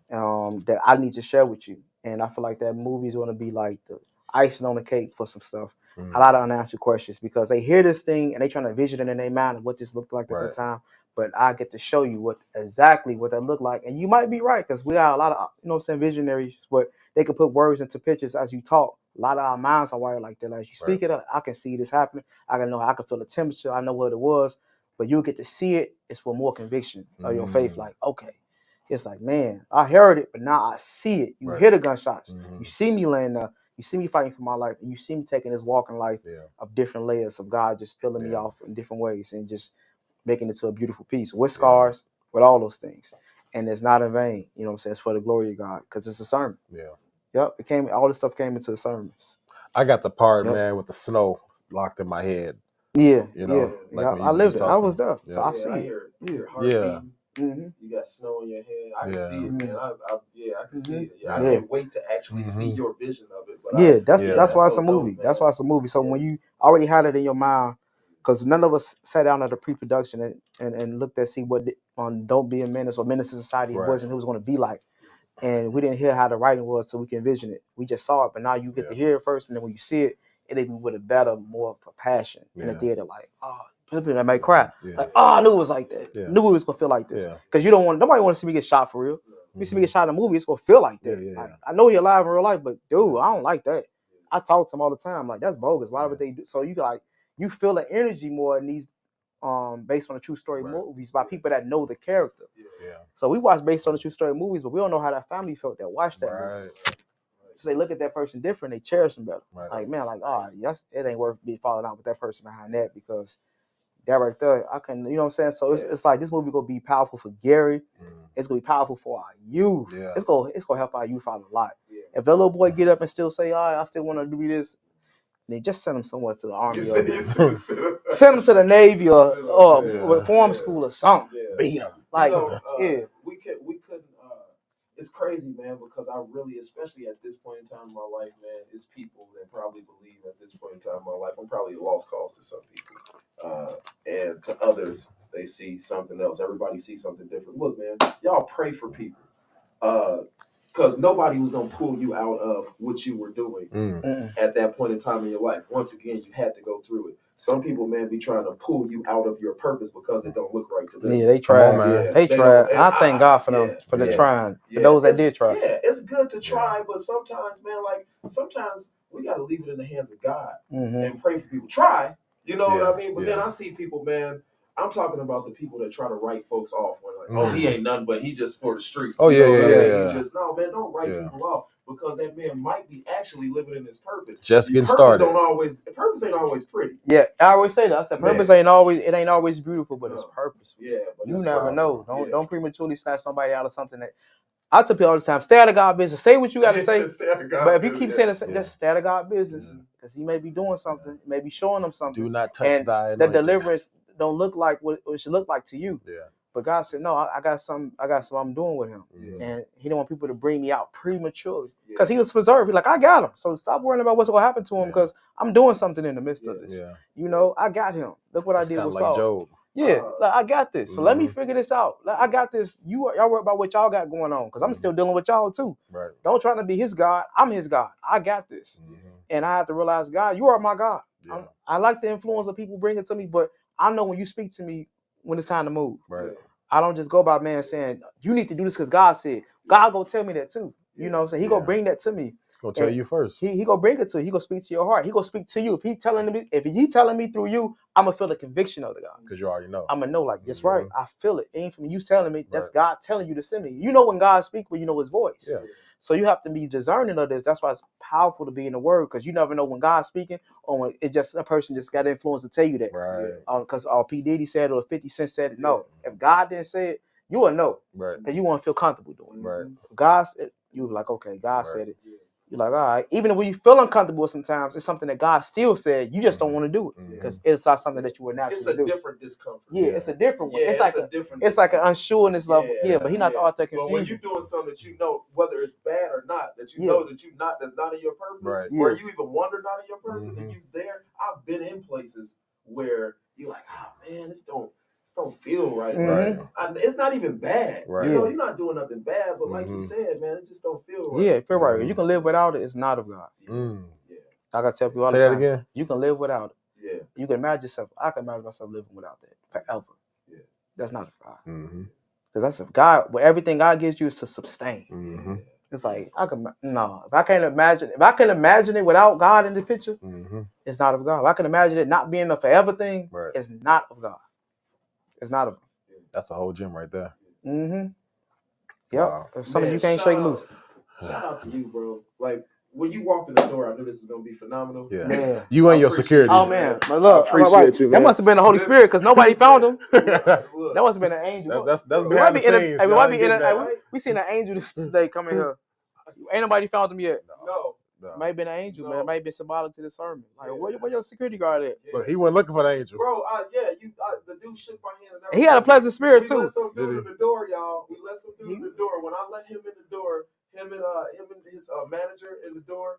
that I need to share with you. And I feel like that movie is going to be like the icing on the cake for some stuff. A lot of unanswered questions because they hear this thing and they trying to envision it in their mind of what this looked like at the time. But I get to show you exactly what that looked like. And you might be right because we got a lot of, visionaries, but they can put words into pictures as you talk. A lot of our minds are wired like that. Like, as you speak it up, I can see this happening. I can feel the temperature. I know what it was. But you get to see it. It's for more conviction of your faith. Like, okay. It's like, man, I heard it, but now I see it. You hear the gunshots. You see me laying there. You see me fighting for my life. And you see me taking this walk in life of different layers of God just peeling me off in different ways and just making it to a beautiful piece with scars, with all those things. And it's not in vain. You know what I'm saying? It's for the glory of God because it's a sermon. Yeah. Yep. All this stuff came into the sermons. I got the part, man, with the snow locked in my head. Yeah. Like I lived it. I was there. Yeah. So I see I it. hear it. Your heart beating. You got snow in your head. I can see it, man. I can see it. I can't wait to actually see your vision of it. But that's why it's a movie. That's why it's a movie. So when you already had it in your mind, because none of us sat down at the pre-production and looked at see what on Don't Be a Menace or Menace to Society wasn't who was going to be like, and we didn't hear how the writing was, so we can envision it. We just saw it, but now you get to hear it first, and then when you see it, it'll be with a better, more passion in the theater. Like, people might cry. Like, I knew it was like that. Knew it was gonna feel like this. Because nobody want to see me get shot for real. If you see me get shot in a movie, it's gonna feel like that. Like, I know you're alive in real life, but dude, I don't like that. I talk to them all the time. Like, that's bogus. Why would they do? So you feel the energy more in these based on the true story movies by people that know the character. So we watch based on the true story movies, but we don't know how that family felt that watched that movie. So they look at that person different. They cherish them better. Like, man, it ain't worth me falling out with that person behind that because that right there, I can, you know what I'm saying? So it's like this movie gonna be powerful for Gary. It's gonna be powerful for our youth. It's gonna help our youth out a lot. If that little boy get up and still say, I still want to do this, then just send him somewhere to the Army or send him to the Navy or reform school or something. Beat him. Like, we couldn't. It's crazy, man, because I really, especially at this point in time in my life, man, it's people that probably believe at this point in time in my life, I'm probably a lost cause to some people. And to others, they see something else. Everybody sees something different. Look, man, y'all pray for people. Because nobody was going to pull you out of what you were doing at that point in time in your life. Once again, you had to go through it. some people, man, be trying to pull you out of your purpose because it don't look right to them. Yeah, they tried, man. Yeah, they tried. I thank God for them for the trying. For those that did try. Yeah, it's good to try, but sometimes, man, like sometimes we gotta leave it in the hands of God and pray for people. Try, you know what I mean? But then I see people, man. I'm talking about the people that try to write folks off. When like, oh, he ain't nothing, but he just for the streets. Oh, yeah. You just no, man. Don't write people off because that man might be actually living in his purpose. Just getting started. Purpose ain't always pretty. Yeah, I always say that. I said purpose ain't always beautiful, but it's purposeful. Yeah, but you never know. Don't prematurely snatch somebody out of something that. I tell people all the time, stay out of God's business. Say what you got to say. But if you keep saying it, just stay out of God's business. Because he may be doing something, maybe showing them something. Do not touch thy anointing. The deliverance don't look like what it should look like to you. Yeah. But God said, no, I got something I'm doing with him. And he don't want people to bring me out prematurely. Because he was preserved. He's like, I got him. So stop worrying about what's going to happen to him because I'm doing something in the midst of this. Yeah. You know, I got him. Look what I did with Saul. Job. Yeah, like, I got this. So let me figure this out. Like, I got this. Y'all worry about what y'all got going on because I'm still dealing with y'all too. Right. Don't try to be his God. I'm his God. I got this. And I have to realize, God, you are my God. Yeah. I like the influence of people bringing to me, but I know when you speak to me when it's time to move. Right. I don't just go by man saying, you need to do this because God said. God go tell me that too. You know what I'm saying? He gonna bring that to me. Gonna tell you first. He gonna bring it to you. He gonna speak to your heart. He gonna speak to you. If he telling me through you, I'm gonna feel the conviction of the God. Because you already know. I'm gonna know, like, that's right. I feel it. It ain't from you telling me. That's God telling you to send me. You know when God speaks, when you know his voice. Yeah. So you have to be discerning of this. That's why it's powerful to be in the word, because you never know when God's speaking or when it's just a person just got influence to tell you that. Right. Because P. Diddy said or 50 Cent said it. No. If God didn't say it, you will know. Right. Because you won't feel comfortable doing it. Right. If God said it, you were like, okay, God said it. You're like, all right. Even when you feel uncomfortable sometimes, it's something that God still said. You just don't want to do it because it's not something that you would naturally do. It's a different discomfort. Yeah, it's a different one. Yeah, it's like an unsureness level. Yeah, but he's not the author of confusion. But when you're doing something that you know, whether it's bad or not, that you know that that's not in your purpose, or you even wonder not in your purpose, and you there. I've been in places where you're like, oh man, this don't feel right. It's not even bad. Right. You know, you're not doing nothing bad, but like you said, man, it just don't feel right. Yeah, it feel right. You can live without it. It's not of God. Yeah. I gotta tell people all the time. Say that again. You can live without it. Yeah. You can imagine yourself. I can imagine myself living without that forever. Yeah. That's not of God. Because that's of God. Well, everything God gives you is to sustain. It's like if I can imagine it without God in the picture, it's not of God. If I can imagine it not being a forever thing, it's not of God. It's not of God. That's a whole gym right there. Yep. Wow. If some of you can't shake loose. Shout out to you, bro. Like when you walked in the door, I knew this was gonna be phenomenal. Yeah. Man. You and your security. Oh man. But look, I appreciate you, man. That must have been the Holy Spirit because nobody found him. That must have been an angel. That's behind the scenes. We seen an angel today come in here. Ain't nobody found him yet. No. Might have been an angel, man. It might have been symbolic to the sermon. Like, where your security guard at? But he wasn't looking for the angel. Bro, the dude shook my hand. And he had a pleasant spirit, too. We let some dude in the door, y'all. We let some dude in the door. When I let him in the door, him and his manager in the door,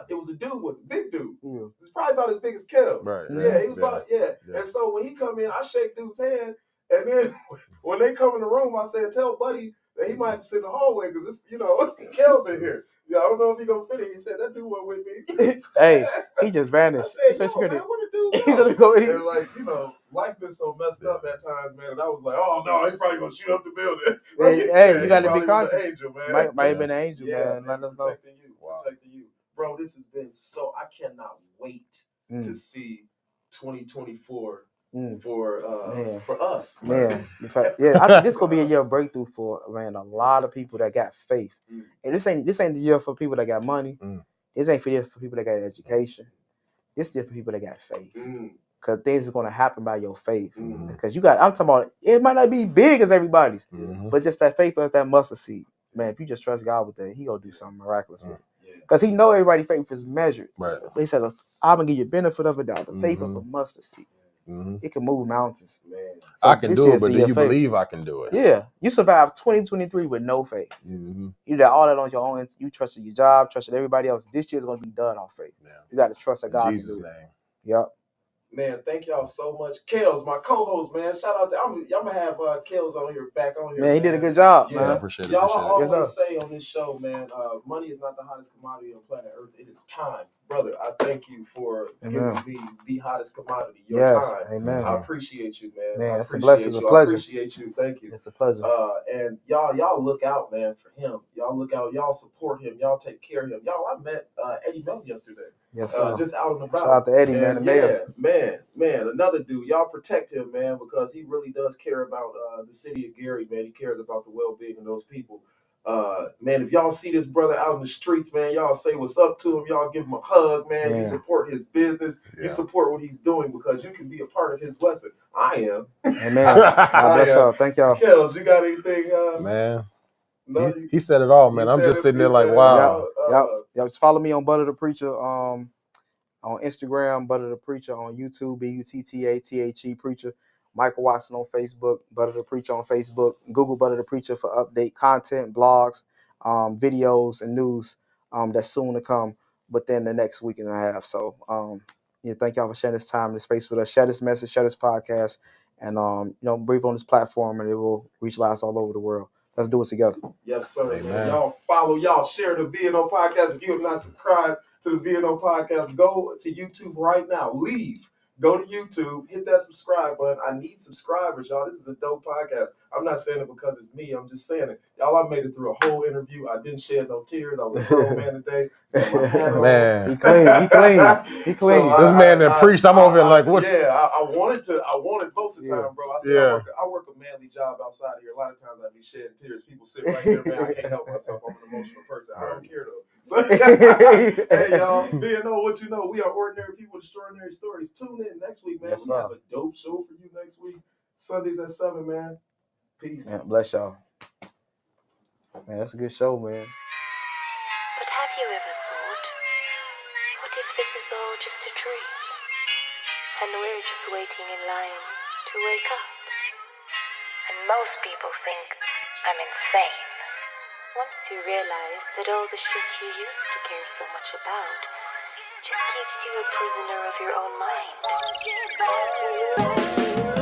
it was a dude with a big dude. It's probably about as big as Kev. Right. Yeah, he was about, And so when he come in, I shake dude's hand. And then when they come in the room, I said, tell Buddy that he might have to sit in the hallway because it's, Kel's in here. Yeah, I don't know if he gonna fit in. He said that dude went with me. Hey, he just vanished. I said, man, where the dude go? And like, life been so messed up at times, man. And I was like, oh no, he's probably gonna shoot up the building. Hey, you gotta be conscious. Angel, man. Might have been an angel, man. Let us know. Protecting you, bro. This has been so. I cannot wait to see 2024. For us, man. I think this gonna be a year of breakthrough for a lot of people that got faith. And this ain't the year for people that got money. This ain't for people that got education. This year for people that got faith. Because things is gonna happen by your faith. Because I'm talking about it might not be big as everybody's, but just that faith as that mustard seed. Man, if you just trust God with that, He gonna do something miraculous with it. Because He know everybody's faith is measured. Right. He said, I'm gonna give you benefit of a doubt. The faith of a mustard seed. It can move mountains. Man. So I can do it, but do you believe I can do it? Yeah. You survived 2023 with no faith. You did all that on your own. You trusted your job, trusted everybody else. This year's going to be done on faith. Yeah. You got to trust that God. In Jesus' name. Yep. Man, thank y'all so much. Kels, my co-host, man. Shout out to I'm gonna have Kels on here, back on here. Man, he did a good job, man. Appreciate it. Y'all always say on this show, man, money is not the hottest commodity on planet Earth. It is time. Brother, I thank you for giving me the hottest commodity, your time. Amen. I appreciate you, man. Man, it's a blessing, it's a pleasure. I appreciate you. Thank you. It's a pleasure. And y'all look out, man, for him. Y'all look out. Y'all support him. Y'all take care of him. Y'all, I met Eddie Mel yesterday. Yes, sir. Just out and about. Shout out to Eddie, man. The mayor. Man, another dude. Y'all protect him, man, because he really does care about the city of Gary, man. He cares about the well-being of those people. Man, if y'all see this brother out in the streets, man, y'all say what's up to him. Y'all give him a hug, man. You support his business. You support what he's doing because you can be a part of his blessing. I am. Amen. God bless y'all. Thank y'all. Kels, you got anything? Man, he said it all, man. I'm just sitting there like, wow. Y'all just follow me on Butta The Preacher on Instagram, Butta The Preacher on YouTube, BUTTATHE Preacher. Michael Watson on Facebook, Butta The Preacher on Facebook. Google Butta The Preacher for update content, blogs, videos, and news that's soon to come within the next week and a half. So, thank y'all for sharing this time and this space with us. Share this message, share this podcast, and breathe on this platform, and it will reach lives all over the world. Let's do it together. Yes, sir. Amen. Y'all follow, y'all share the VNO podcast. If you have not subscribed to the VNO podcast, go to YouTube right now. Go to YouTube, hit that subscribe button. I need subscribers, y'all. This is a dope podcast. I'm not saying it because it's me. I'm just saying it. Y'all, I made it through a whole interview. I didn't shed no tears. I was a grown man today. Man. He clean. So this man that preached, I'm over here like, what? Yeah, I wanted most of the time, bro. I said, I work a manly job outside here. A lot of times I be shedding tears. People sit right there, man. I can't help myself. I'm an emotional person. I don't care, though. So, hey, y'all, BNO, what you know? We are ordinary people with extraordinary stories. Tune in next week, man. We have a dope show for you next week. Sundays at 7, man. Peace. Man, bless y'all. Man, that's a good show, man. But have you ever thought, what if this is all just a dream? And we're just waiting in line to wake up? And most people think I'm insane. Once you realize that all the shit you used to care so much about just keeps you a prisoner of your own mind.